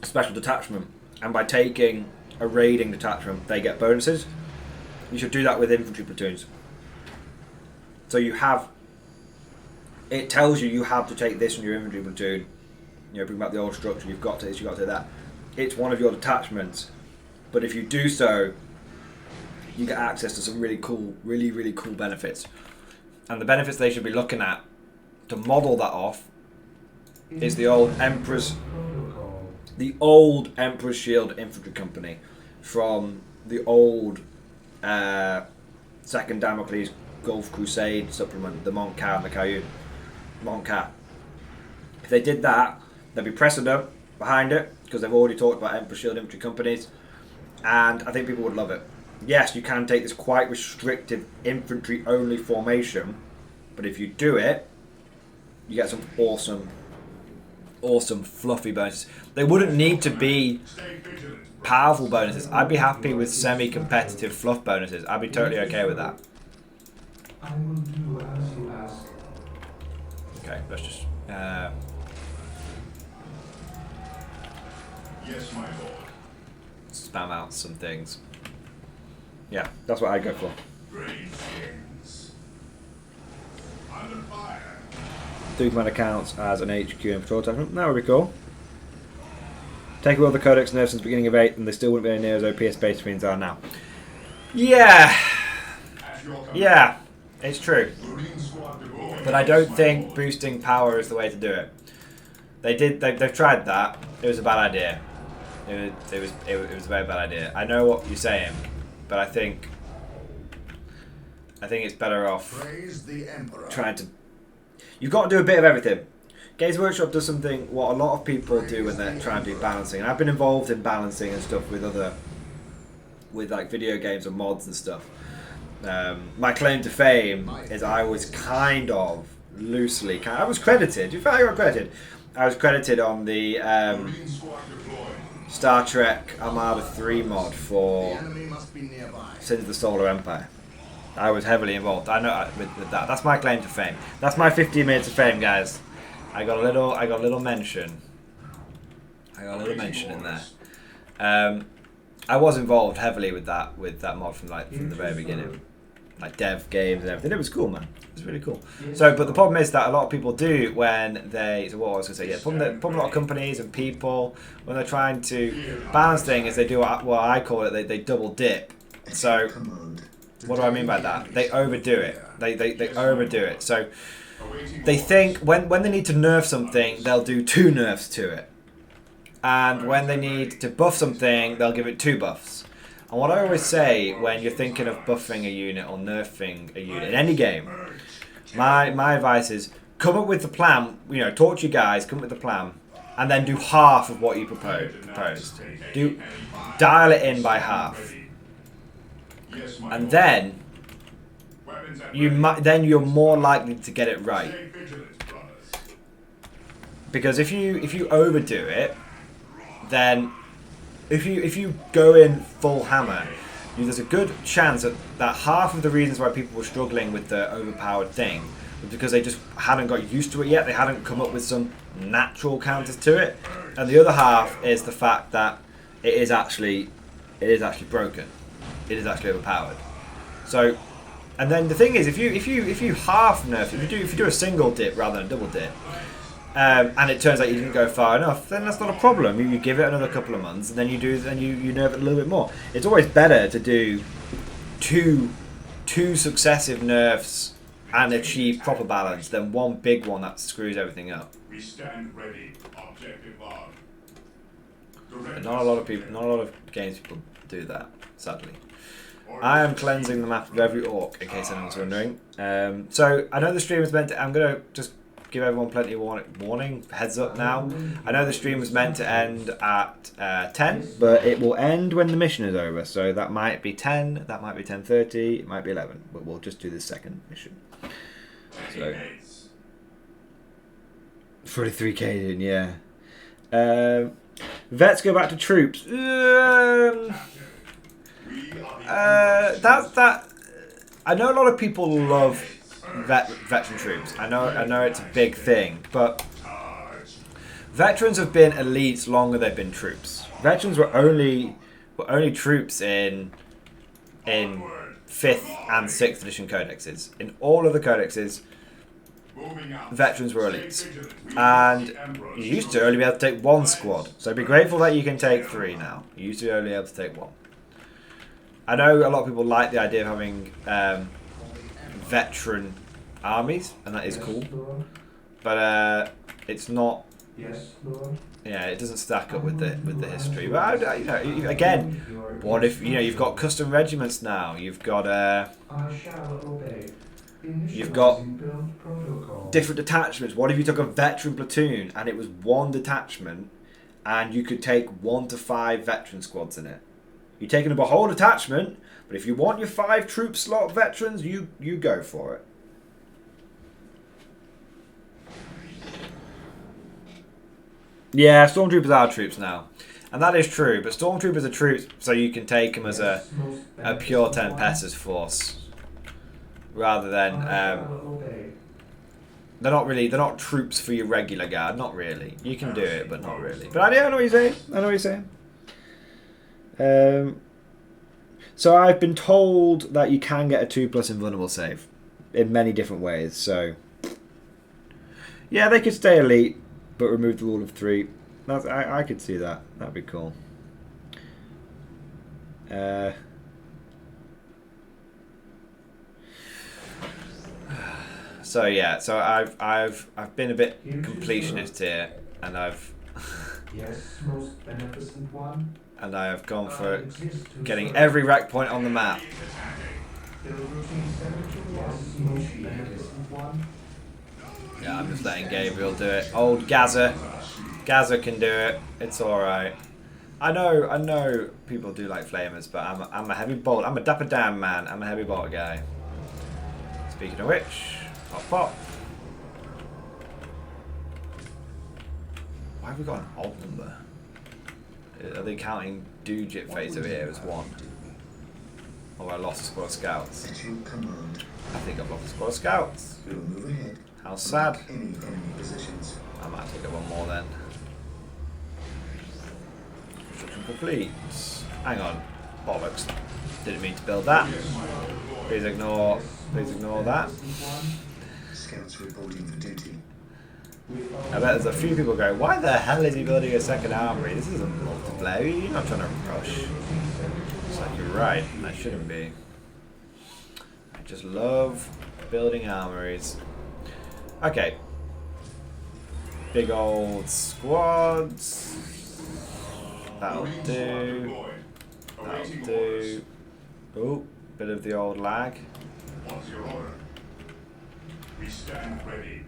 a special detachment, and by taking a raiding detachment, they get bonuses. You should do that with infantry platoons. So you have, it tells you have to take this in your infantry platoon. You know, bring back the old structure. You've got to this. You've got to do that. It's one of your detachments, but if you do so, you get access to some really cool, really cool benefits. And the benefits they should be looking at to model that off is the old Emperor's Shield Infantry Company from the old Second Damocles Gulf Crusade supplement, the Montcat and the Cayenne. Montcat. If they did that, there'd be precedent behind it because they've already talked about Emperor's Shield Infantry Companies, and I think people would love it. Yes, you can take this quite restrictive infantry-only formation, but if you do it, you get some awesome fluffy bonuses. They wouldn't need to be powerful bonuses. I'd be happy with semi-competitive fluff bonuses. I'd be totally okay with that. I will do as you ask. Okay, let's just... Yes, my lord. spam out some things. Yeah, that's what I go for. Under fire. 2 command accounts as an HQ and patrol attachment. That would be cool. Take away all the codex nerfs since the beginning of 8 and they still wouldn't be anywhere near as OP as Space Marines are now. Yeah. Yeah, it's true. But I don't think boosting power is the way to do it. They've tried that. It was a bad idea. It was a very bad idea. I know what you're saying, but I think it's better off trying to. You've got to do a bit of everything. Games Workshop does something what a lot of people do when they're trying to do balancing. And I've been involved in balancing and stuff with like video games and mods and stuff. My claim to fame is I was kind of loosely. I was credited. In fact, I got credited. I was credited on the Star Trek Armada 3 mod for Sins of the Solar Empire. I was heavily involved. I know with that. That's my claim to fame. That's my 15 minutes of fame, guys. I got a little mention. I got a little mention in there. I was involved heavily with that mod from the very beginning, like dev games and everything. It was cool, man. It was really cool. So, but the problem is that a lot of people do when they. So what I was gonna say, yeah, problem a lot of companies and people when they're trying to balance things is they do what I call it. They double dip. So, what do I mean by that? They overdo it. They overdo it. So. They think when they need to nerf something, they'll do 2 nerfs to it. And when they need to buff something, they'll give it 2 buffs. And what I always say when you're thinking of buffing a unit or nerfing a unit in any game, my advice is come up with the plan, talk to you guys, come up with the plan, and then do half of what you proposed. Dial it in by half. And then you're more likely to get it right, because if you overdo it, then if you go in full hammer, there's a good chance that half of the reasons why people were struggling with the overpowered thing was because they just hadn't got used to it yet. They hadn't come up with some natural counters to it, and the other half is the fact that it is actually broken. It is actually overpowered. So. And then the thing is, if you half nerf, if you do a single dip rather than a double dip, and it turns out you didn't go far enough, then that's not a problem. You give it another couple of months, and then you nerf it a little bit more. It's always better to do two successive nerfs and achieve proper balance than one big one that screws everything up. We stand ready. Objective log. But not a lot of games people do that, sadly. I am cleansing the map of every orc, in case anyone's wondering. So, I know the stream was meant to... I'm going to just give everyone plenty of warning, heads up now. I know the stream was meant to end at 10, but it will end when the mission is over. So, that might be 10, that might be 10:30, it might be 11. But we'll just do the second mission. So, 43k in, yeah. Vets go back to troops. I know a lot of people love veteran troops. I know it's a big thing, but veterans have been elites longer than they've been troops. Veterans were only troops in 5th and 6th edition codexes. In all of the codexes, veterans were elites. And you used to only be able to take 1 squad. So be grateful that you can take 3 now. You used to only be able to take 1. I know a lot of people like the idea of having veteran armies, and that is cool. But it's not. Yes, Lord. Yeah, it doesn't stack up with the history. But you know, again, what if you've got custom regiments now? You've got I shall obey. you've got Build protocol. different detachments. What if you took a veteran platoon and it was 1 detachment, and you could take 1 to 5 veteran squads in it? You're taking up a whole detachment, but if you want your 5 troop slot veterans, you go for it. Yeah, stormtroopers are troops now, and that is true. But stormtroopers are troops, so you can take them as a pure Tempest's force, rather than they're not troops for your regular guard. Not really. You can do it, but not really. But I know what you're saying. I know what you're saying. So I've been told that you can get a 2+ invulnerable save in many different ways. So yeah, they could stay elite, but remove the rule of 3. I could see that. That'd be cool. So yeah, so I've been a bit completionist here, and I've Yes, most beneficent one. and I have gone for getting every wreck point on the map. Build routine 72. Yes, most beneficent one. Yeah, I'm just letting Gabriel do it. Old Gaza can do it. It's all right. I know people do like flamers, but I'm a heavy bolt. I'm a dapper damn man. I'm a heavy bolt guy. Speaking of which, pop pop. Why have we got an odd number? Are they counting Dujit phase over here as 1? Or I lost a squad of scouts? At your command. I think I've lost a squad of scouts. We'll move ahead. How sad. Any enemy positions. I might take up 1 more then. Construction complete. Hang on. Bollocks. Didn't mean to build that. Please ignore that. Scouts reporting for duty. I bet there's a few people going, why the hell is he building a second armory? This isn't multiplayer. You're not trying to rush. It's like, you're right. I shouldn't be. I just love building armories. Okay. Big old squads. That'll do. That'll do. Oh, bit of the old lag. What's your order? We stand ready.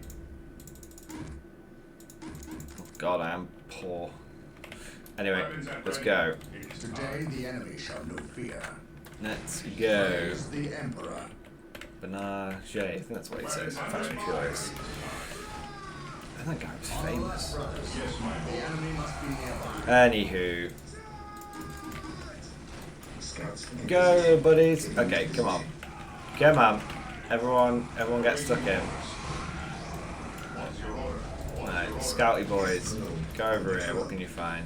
Oh God, I am poor. Anyway, let's go. Today the enemy shall know fear. Let's go. Praise the Emperor. Benage, I think that's what he says. Fashion Furious. I think that guy was famous. The enemy must be nearby. Anywho. Scouts. Go, buddies. Okay, come on. Come on. Everyone get stuck in. Right, scouty boys. Go over here. What can you find?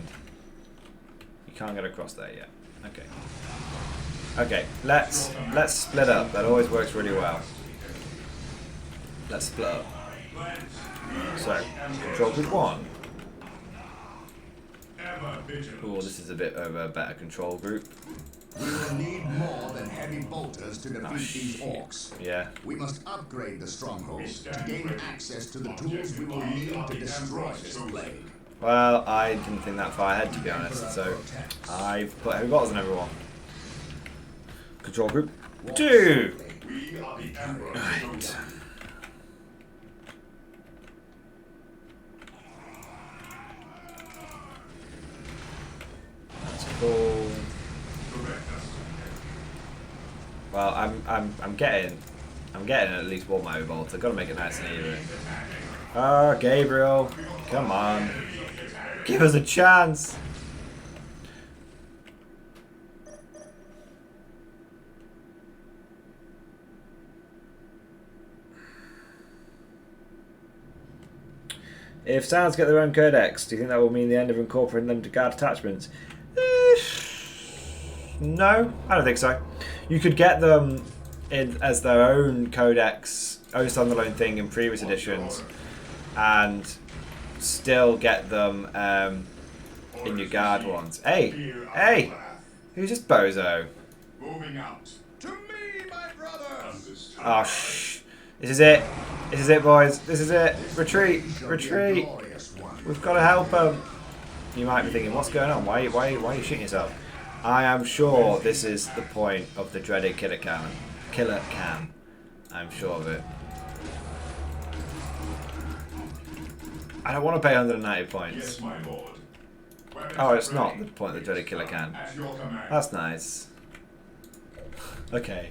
You can't get across there yet. Okay. Okay, let's split up. That always works really well. Let's split up. So, control group 1. Oh, this is a bit of a better control group. We will need more than heavy bolters to defeat these orcs. Yeah. We must upgrade the strongholds to gain access to the tools we will need to destroy this plague. Well, I didn't think that far ahead, to be honest, so I've put heavy bottles on everyone. Control group 2! Right. That's cool. Well, I'm getting at least 1 heavy bolt. I've got to make it nice and even. Ah, Gabriel, come on. Give us a chance! If Sounds get their own codex, do you think that will mean the end of incorporating them to guard attachments? No, I don't think so. You could get them in as their own codex, own standalone thing in previous editions, and still get them in your guard ones. Hey, hey, who's this bozo? Moving out. To me, my brothers! Oh, shh. This is it. This is it, boys. This is it. Retreat. Retreat. We've got to help them. You might be thinking, what's going on? Why are you shooting yourself? I am sure this is the point of the dreaded killer cam. Killer cam. I'm sure of it. I don't want to pay 190 points. Yes, my lord. Oh, it's not the point of the dreaded killer cam. At your command. That's nice. Okay.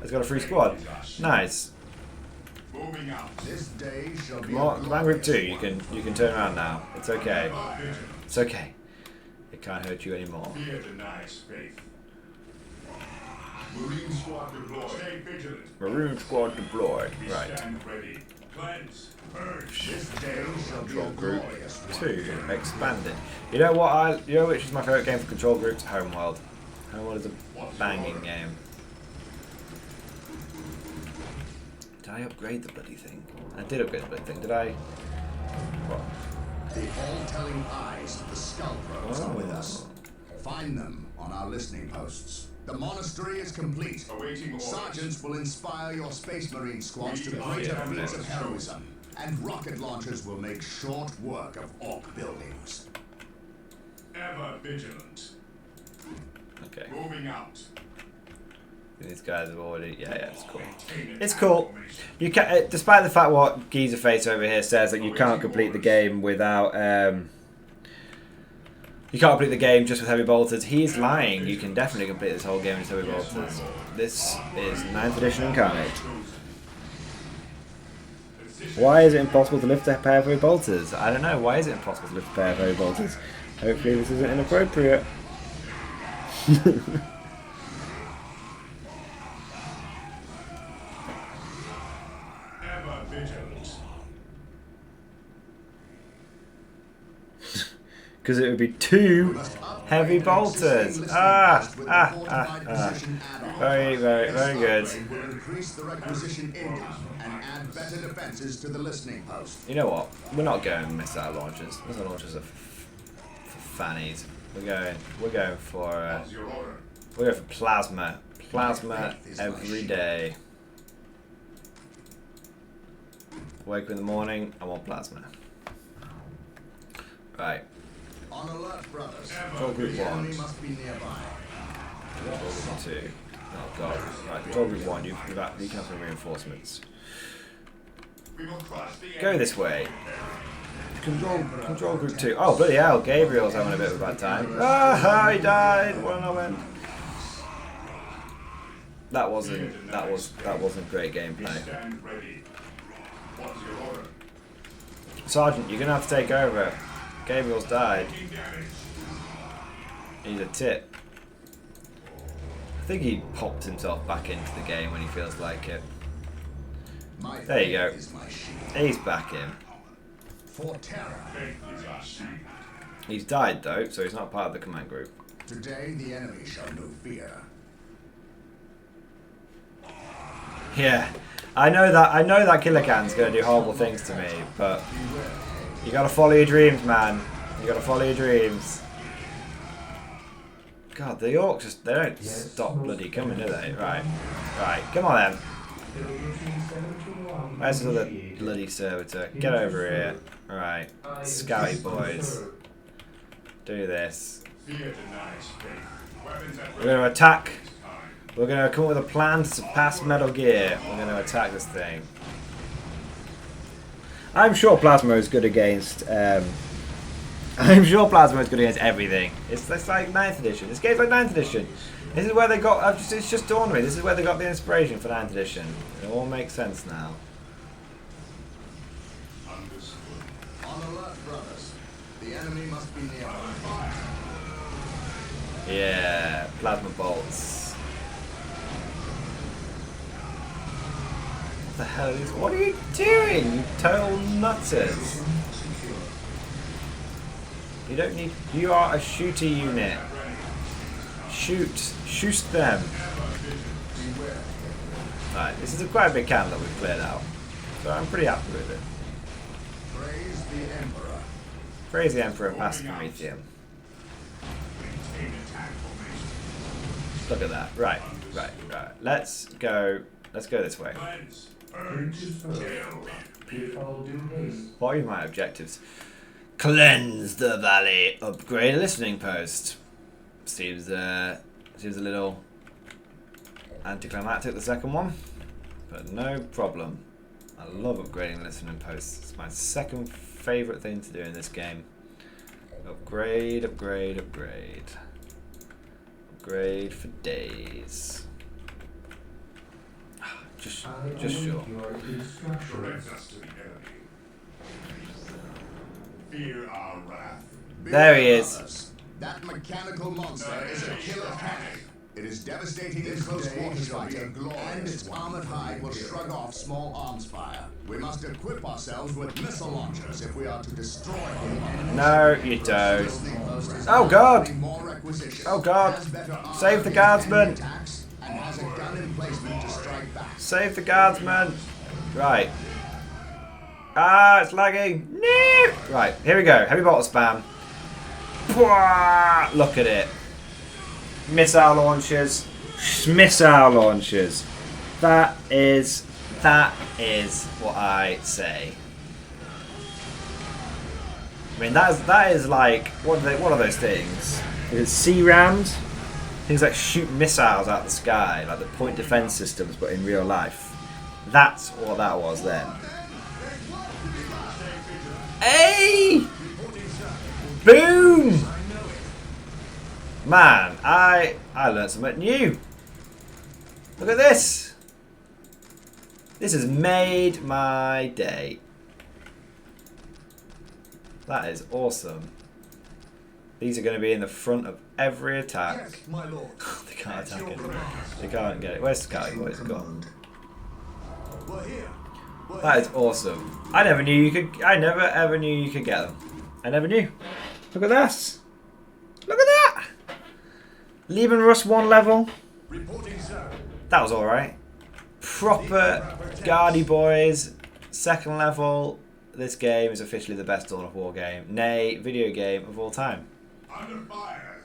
It's got a free squad. Nice. Moving out. This day shall be Command Group 2, you can turn around now. It's okay. It's okay. It can't hurt you anymore. Fear denies faith. Marine squad deployed. Stay vigilant. Maroon squad deployed. We Right. stand ready. Cleanse. Purge. This day shall be Control a Group glorious one. 2 expanded. You know what? You know which is my favourite game for control groups? Homeworld. Homeworld is a banging game. Did I upgrade the bloody thing? I did upgrade the bloody thing. Did I? What? The all-telling eyes of the Skullcrows are with us. Oh. Find them on our listening posts. The monastery is complete. Awaiting orders. Sergeants will inspire your Space Marine squads to We greater are feats of chosen. heroism, and rocket launchers will make short work of Orc buildings. Ever vigilant. Okay. Moving out. These guys have already. Yeah, it's cool. Maintain It's cool. You can, despite the fact what Geezer Face over here says that you can't complete the game without. You can't complete the game just with heavy bolters. He's lying. You can definitely complete this whole game with heavy bolters. This is 9th edition Incarnate. Why is it impossible to lift a pair of heavy bolters? I don't know. Why is it impossible to lift a pair of heavy bolters? Hopefully this isn't inappropriate. Ever vigilant. Because it would be 2 heavy bolters. Very, very, very good. Will increase the requisition income and add better defenses to the listening post. You know what? We're not going missile launchers. Missile launchers are for fannies. We're going for What's your order? we're going for plasma. Plasma every day. Wake up in the morning. I want plasma. Right. On alert, brothers. Control Group The 1. enemy must be nearby. Control Group 2. Oh god. Right. Control Group 1. You can have some reinforcements. We will crush the Go this way. Control Group 2. Oh bloody hell! Gabriel's having a bit of a bad time. Ah, he died. What an omen. That wasn't great gameplay. Stand ready. What's your order? Sergeant, you're gonna have to take over. Gabriel's died. Taking damage. He's a tit. I think he popped himself back into the game when he feels like it. My There you go. faith is my shield. He's back in. For terror. Faith is our shield. He's died though, so he's not part of the command group. Today the enemy shall know fear. Yeah, I know that Killer Can's gonna do horrible things to me, but you gotta follow your dreams, man. You gotta follow your dreams. God, the orcs just, they don't stop bloody coming, do they? Right, come on then. Where's the other bloody servitor? Get over here. Right, scouty boys. Do this. Fear denies faith. Weapons at We're gonna attack. We're gonna come up with a plan to surpass Metal Gear. We're gonna attack this thing. I'm sure Plasma is good against. I'm sure Plasma is good against everything. It's like 9th edition. This game's like 9th edition. This is where they got. It's just dawned on me. This is where they got the inspiration for 9th edition. It all makes sense now. understood. On alert, brothers. The enemy must be nearby. Yeah, plasma bolts. What the hell is? What are you doing, you total nutters? You don't need... You are a shooter unit. Shoot. Shoot them. Right, this is quite a big camp that we've cleared out. So I'm pretty happy with it. Praise the Emperor. Praise the Emperor past Prometheum. Look at that. Right. Let's go this way. What are my objectives? Cleanse the valley. Upgrade a listening post. Seems a little anticlimactic, the second one. But no problem. I love upgrading listening posts. It's my second favourite thing to do in this game. Upgrade. Upgrade for days. Just sure. Fear our wrath. There he is. That mechanical monster is a killer cannon. It is devastating in close quarters fighting, and its armored hide will shrug off small arms fire. We must equip ourselves with missile launchers if we are to destroy him. No, you don't. Oh God! Oh God! Save the guardsman! Save the guardsman! Right. Ah, it's lagging. No! Right, here we go. Heavy bottle spam. Pwah! Look at it. Missile launchers. Missile launchers. That is what I say. I mean, that is like, what are those things? Is it sea rams? Things that shoot missiles out of the sky, like the point defense systems, but in real life. That's what that was then. Hey! Boom! Man, I learned something new. Look at this. This has made my day. That is awesome. These are going to be in the front of every attack. Yes, my lord. They can't attack it. They can't get it. Where's the Scouting Boys gone? That is awesome. I never knew you could. I never ever knew you could get them. I never knew. Look at this. Look at that. Leaving Rust 1 level. That was alright. Proper Guardy Boys. Second level. This game is officially the best Dawn of War game. Nay, video game of all time. Under fire.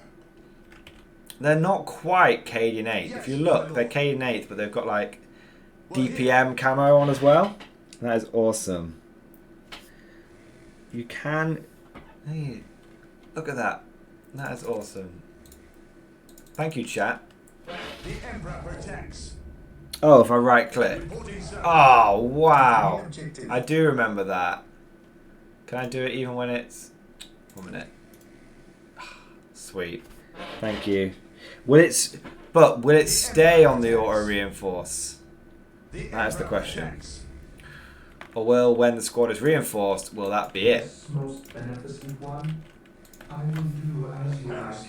They're not quite Cadian 8th. If you look, they're Cadian 8th, but they've got like DPM camo on as well. That is awesome. You can... Hey, look at that. That is awesome. Thank you, chat. The Emperor protects. Oh, if I right click. Oh, wow. I do remember that. Can I do it even when it's... 1 minute. Sweet. Thank you. Will it stay on the auto reinforce? That is the question. Or will, when the squad is reinforced, will that be it? Most beneficent one, I will do as you ask.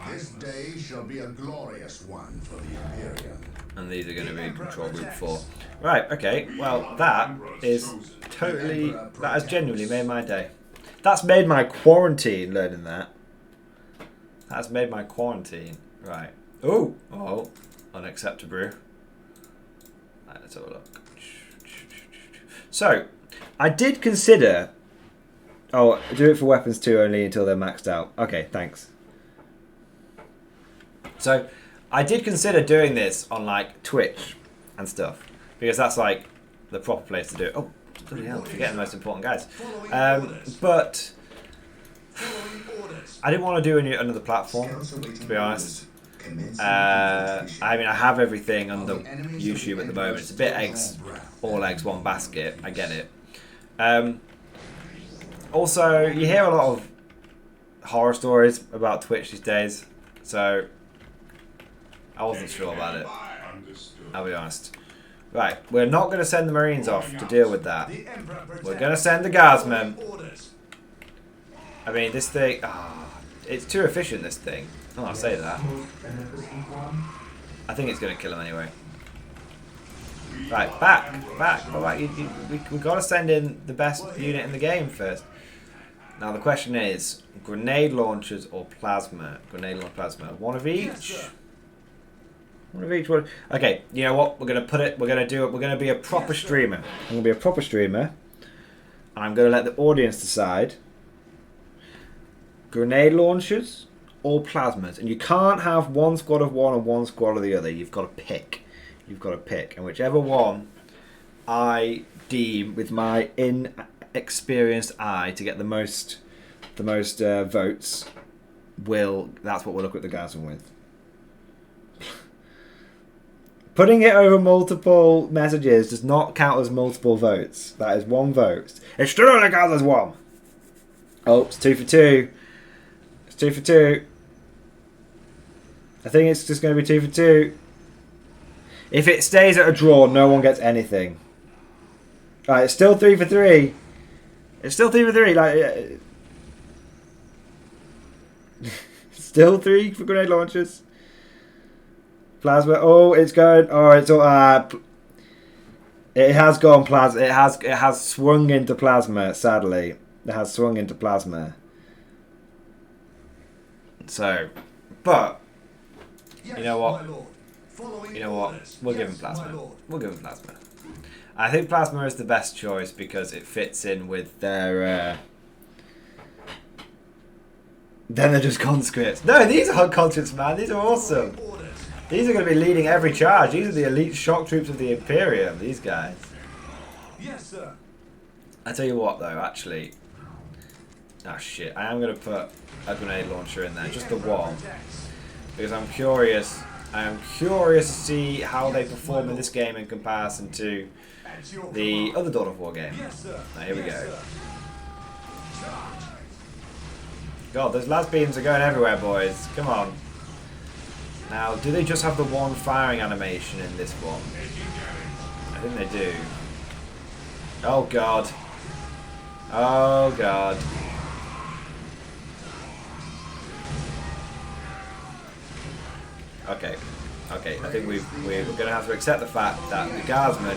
This day shall be a glorious one for the Imperium. And these are going to be control group 4. Right, okay. Well, that is totally... That has genuinely made my day. That's made my quarantine, learning that. That's made my quarantine. Right. Ooh. Oh. Unacceptable. Right, let's have a look. So, I did consider... Oh, do it for weapons 2 only until they're maxed out. Okay, thanks. So, I did consider doing this on, like, Twitch and stuff. Because that's, like, the proper place to do it. Oh, bloody hell, forgetting the most important guys. But... I didn't want to do another platform, to be honest. I mean, I have everything under YouTube at the moment. It's a bit all eggs, one basket. I get it. Also, you hear a lot of horror stories about Twitch these days, so I wasn't sure about it. I'll be honest. Right, we're not going to send the Marines off to deal with that. We're going to send the Guardsmen. I mean, this thing... Oh, it's too efficient, this thing. Oh, I'll say that. I think it's going to kill him anyway. Right, back. We've got to send in the best unit in the game first. Now the question is, grenade launchers or plasma? Grenade launcher, plasma. One of each? Yes, One of each one. Okay, you know what? We're gonna put it. We're gonna do it. We're gonna be a proper streamer. I'm gonna be a proper streamer. I'm gonna let the audience decide. Grenade launchers or plasmas, and you can't have one squad of one and one squad of the other. You've got to pick. You've got to pick, and whichever one I deem with my inexperienced eye to get the most votes will. That's what we'll look at the Gazan with. Putting it over multiple messages does not count as multiple votes. That is one vote. It still only counts as one. Oh, it's 2 for 2. It's 2 for 2. I think it's just going to be 2 for 2. If it stays at a draw, no one gets anything. Right, it's still 3 for 3. It's still 3 for 3. Like, still 3 for grenade launchers. Plasma. Oh, it's going. Oh, it's all. It has gone plasma. It has swung into plasma. Sadly, it has swung into plasma. So, but yes, you know what? my lord. Following You know what? orders. We'll give Yes, him plasma. my lord. We'll give him plasma. I think plasma is the best choice because it fits in with their. Then they're just conscripts. No, these aren't conscripts, man. These are awesome. Following orders. These are going to be leading every charge. These are the elite shock troops of the Imperium. These guys. Yes, sir. I tell you what, though, actually. Oh shit! I am going to put a grenade launcher in there, just the one, because I'm curious. I am curious to see how they perform in this game in comparison to At your the command. other Dawn of War game. Yes, sir. Now, here we Yes, go. sir. Charge. God, those las beams are going everywhere, boys. Come on. Now, do they just have the one firing animation in this one? I think they do. Oh god. Oh god. Okay. Okay, I think we're going to have to accept the fact that the guardsmen...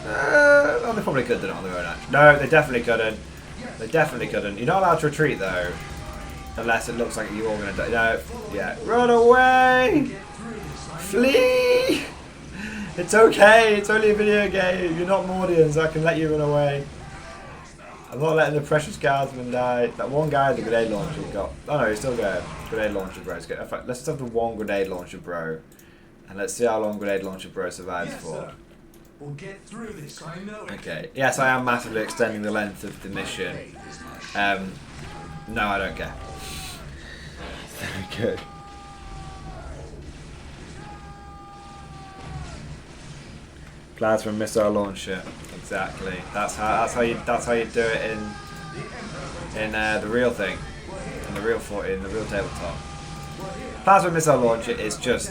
well, they probably could have done it on their own, actually. No, they definitely couldn't. They definitely couldn't. You're not allowed to retreat, though. Unless it looks like you're all going to die. No. Yeah. Run away! Flee! It's okay. It's only a video game. You're not Mordians. I can let you run away. I'm not letting the precious guardsman die. That one guy with the grenade launcher got... Oh no, he's still going. Grenade launcher bro. In fact, let's just have the one grenade launcher bro. And let's see how long grenade launcher bro survives Yes, for. sir. We'll get through this. I know it. Okay. Yes, I am massively extending the length of the mission. No, I don't care. Very good. Plasma missile launcher. Exactly. That's how you do it in the real thing, in the real tabletop. Plasma missile launcher is just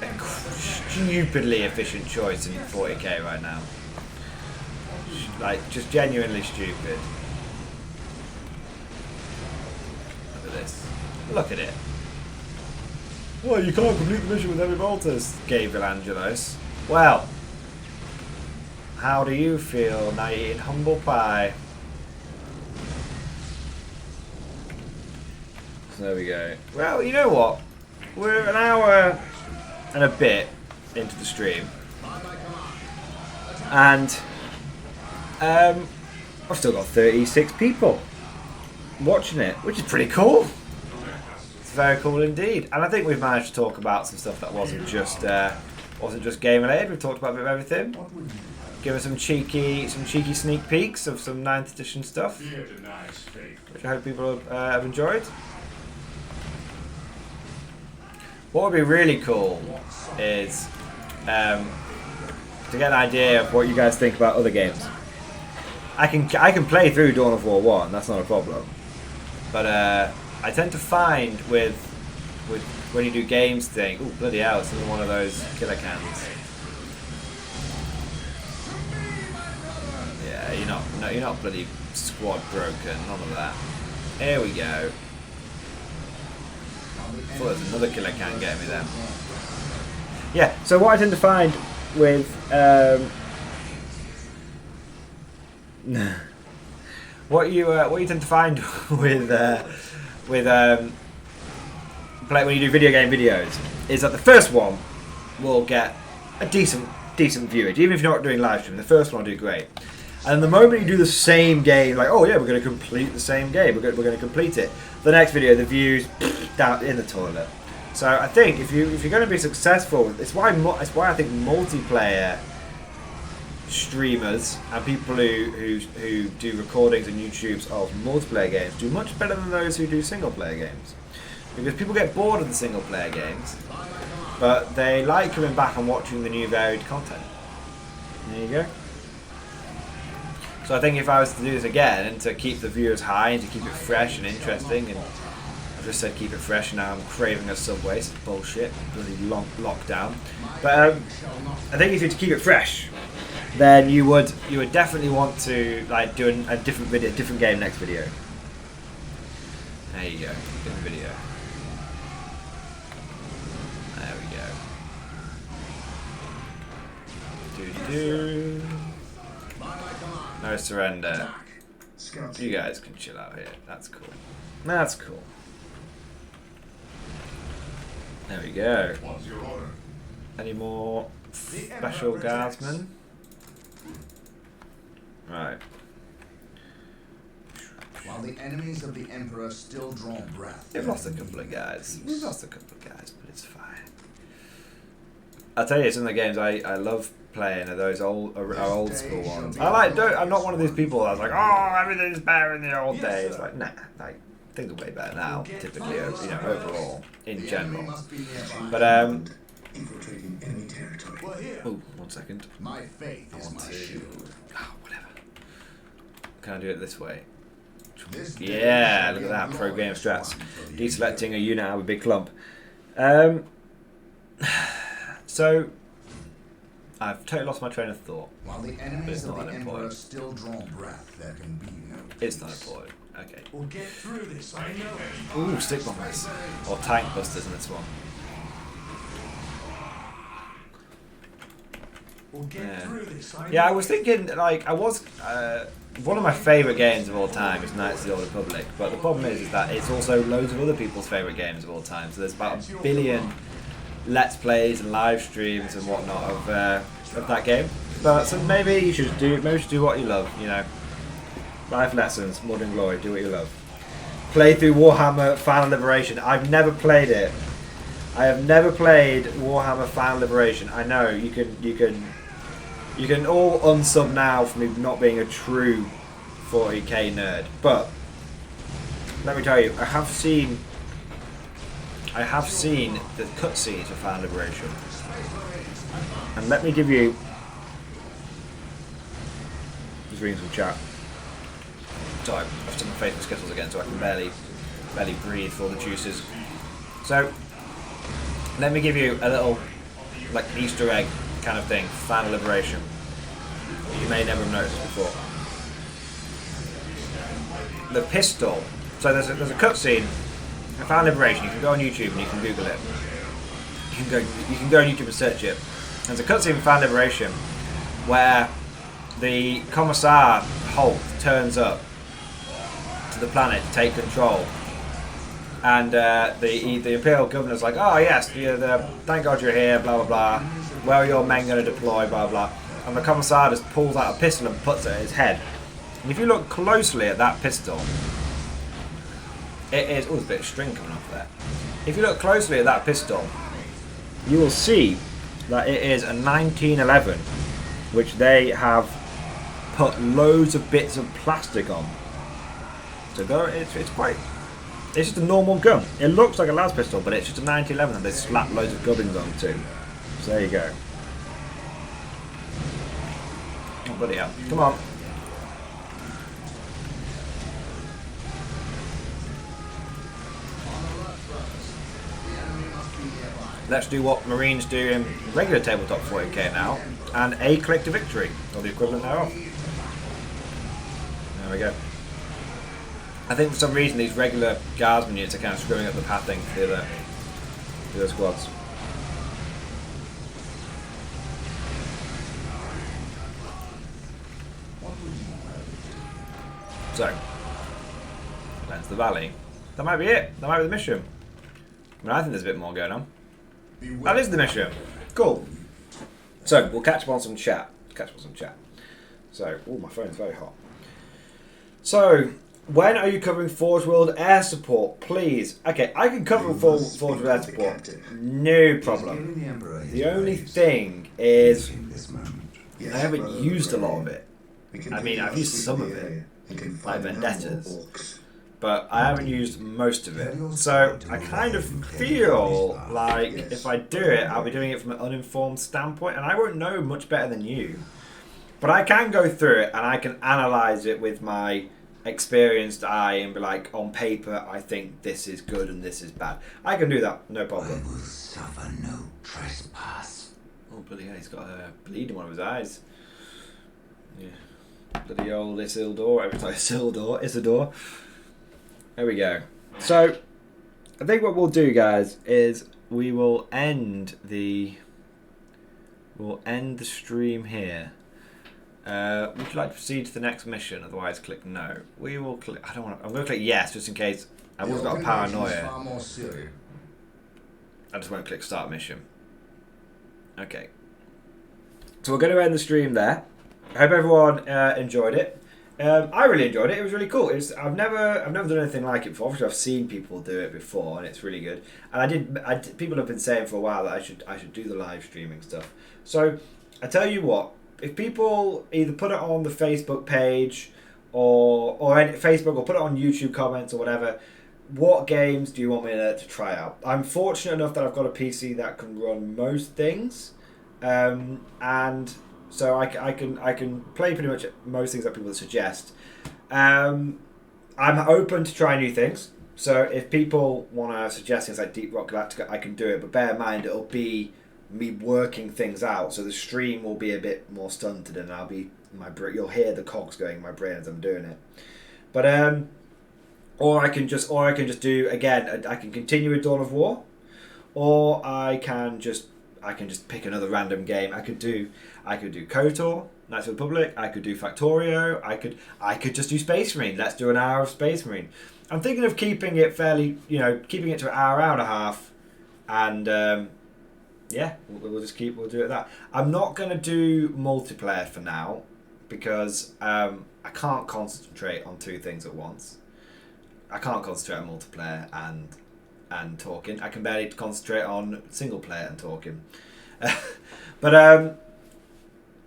a stupidly efficient choice in 40k right now. Like, just genuinely stupid. Look at this. Look at it. Well, you can't complete the mission with heavy bolters, Gabriel Angelos. Well, how do you feel now you're eating humble pie? So there we go. Well, you know what? We're an hour and a bit into the stream. And I've still got 36 people watching it, which is pretty cool. It's very cool indeed. And I think we've managed to talk about some stuff that wasn't just game related. We've talked about a bit of everything. Give us some cheeky sneak peeks of some 9th edition stuff, Fear denies faith. which I hope people have enjoyed. What would be really cool is to get an idea of what you guys think about other games. I can play through Dawn of War 1, that's not a problem. But I tend to find with when you do games thing, ooh bloody hell, it's another one of those killer cans. Yeah, you're not bloody squad broken, none of that. Here we go. I thought there's another killer can getting me then. Yeah, so what I tend to find with what you tend to find with when you do video game videos is that the first one will get a decent viewage, even if you're not doing live stream. The first one will do great, and the moment you do the same game, like, oh yeah, we're going to complete the same game, we're going to complete it. The next video, the views down in the toilet. So I think if you're going to be successful, it's why I think multiplayer streamers and people who do recordings and YouTubes of multiplayer games do much better than those who do single player games, because people get bored of the single player games, but they like coming back and watching the new varied content. There you go. So I think if I was to do this again and to keep the viewers high and to keep it fresh and interesting, and I just said keep it fresh, and now I'm craving a Subway. It's bullshit, bloody lockdown. But I think if you to keep it fresh, then you would definitely want to like do a different game next video. There you go, different video. There we go. No surrender. You guys can chill out here. That's cool. That's cool. There we go. What's your order? Any more special guardsmen? Right. While the enemies of the Emperor still draw breath. We've lost a couple of guys. We've lost a couple of guys, but it's fine. I'll tell you, some of the games I love playing are those old school ones. I'm not one of these people that's like, oh, everything's better in the old days. Like, nah, like things are way better now, typically, overall, in general. But Infiltrating enemy territory. oh, 1 second. My faith is my shield. Oh, whatever. Can I do it this way? This Yeah, look at that, pro game strats. Deselecting a unit out of a big clump. So, I've totally lost my train of thought. While the enemies of the Emperor still draw breath, there can be no peace. It's not important. Okay. We'll get through this, I know. Ooh, stick bombers. Or tank busters in this one. We'll get through this, I know. Yeah, I was thinking, like, one of my favourite games of all time is Knights of the Old Republic, but the problem is that it's also loads of other people's favourite games of all time, so there's about 1 billion Let's Plays and live streams and whatnot of that game. But so maybe you should do what you love, you know. Life lessons, Mordian Glory, do what you love. Play through Warhammer Final Liberation. I've never played it. I have never played Warhammer Final Liberation. I know you can all unsub now for me not being a true 40k nerd, but let me tell you, I have seen the cutscenes for Final Liberation, and let me give you. Just reading some chat. Sorry, I've done my face with Skittles again, so I can barely breathe for all the juices. So let me give you a little like Easter egg kind of thing. Final Liberation. You may never have noticed before. The pistol. So there's a cutscene. Final Liberation. You can go on YouTube and you can Google it. You can go on YouTube and search it. There's a cutscene in Final Liberation where the Commissar Holt turns up to the planet to take control, and the Imperial Governor's like, oh yes, thank God you're here, blah blah blah. Where are your men going to deploy, blah blah. And the Commissar just pulls out a pistol and puts it at his head. And if you look closely at that pistol, it is. Oh, there's a bit of string coming off there. If you look closely at that pistol, you will see that it is a 1911, which they have put loads of bits of plastic on. So it's just a normal gun. It looks like a las pistol, but it's just a 1911 and they slap loads of gubbins on too. So there you go. Oh, bloody hell. Come on. Let's do what Marines do in regular tabletop 40k now, and a click to victory, or the equivalent thereof. There we go. I think for some reason these regular guardsman units are kind of screwing up the pathing for the other squads. So, cleanse the valley. That might be it. That might be the mission. I mean, I think there's a bit more going on. That is the mission. Cool. So, we'll catch up on some chat. So, oh, my phone's very hot. So, when are you covering Forge World Air Support? Please. Okay, I can cover Forge World Air Support. No problem. The only thing is, I haven't used a lot of it. I mean, I've used some of it, like Vendettas, but I haven't used most of it. So I kind of feel like if I do it, I'll be doing it from an uninformed standpoint, and I won't know much better than you. But I can go through it and I can analyse it with my experienced eye and be like, on paper, I think this is good and this is bad. I can do that, no problem. I will suffer no trespass. Oh, bloody hell, he's got a bleed in one of his eyes. Yeah. Bloody old Isildur. Every time Isildur. There we go. So, I think what we'll do, guys, is we will end the stream here. Would you like to proceed to the next mission? Otherwise, click no. We will click. I don't want to. I'm going to click yes, just in case. I've always got a paranoia. I just won't click start mission. Okay. So we're going to end the stream there. I hope everyone enjoyed it. I really enjoyed it. It was really cool. I've never done anything like it before. Obviously, I've seen people do it before, and it's really good. And people have been saying for a while that I should do the live streaming stuff. So I tell you what, if people either put it on the Facebook page or any Facebook, or put it on YouTube comments or whatever, what games do you want me to try out? I'm fortunate enough that I've got a PC that can run most things, and so I can play pretty much most things that people suggest. I'm open to try new things. So if people want to suggest things like Deep Rock Galactica, I can do it. But bear in mind, it'll be me working things out. So the stream will be a bit more stunted, and you'll hear the cogs going in my brain as I'm doing it. But or I can just do again. I can continue with Dawn of War, or I can just pick another random game. I could do KOTOR, Knights of the Republic. I could do Factorio. I could just do Space Marine. Let's do an hour of Space Marine. I'm thinking of keeping it keeping it to an hour and a half, and yeah, we'll do it that. I'm not going to do multiplayer for now because I can't concentrate on two things at once. I can't concentrate on multiplayer and talking. I can barely concentrate on single player and talking. But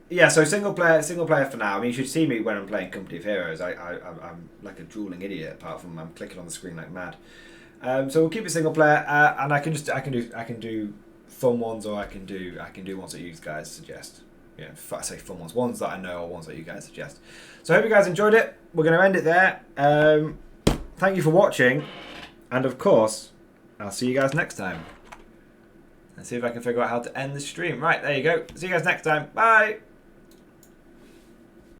yeah, so single player for now. I mean, you should see me when I'm playing Company of Heroes. I'm like a drooling idiot. Apart from I'm clicking on the screen like mad. So we'll keep it single player, and I can do fun ones, or I can do ones that you guys suggest. Yeah, I say fun ones that I know, or ones that you guys suggest. So I hope you guys enjoyed it. We're going to end it there. Thank you for watching, and of course, I'll see you guys next time. Let's see if I can figure out how to end the stream. Right, there you go. See you guys next time. Bye.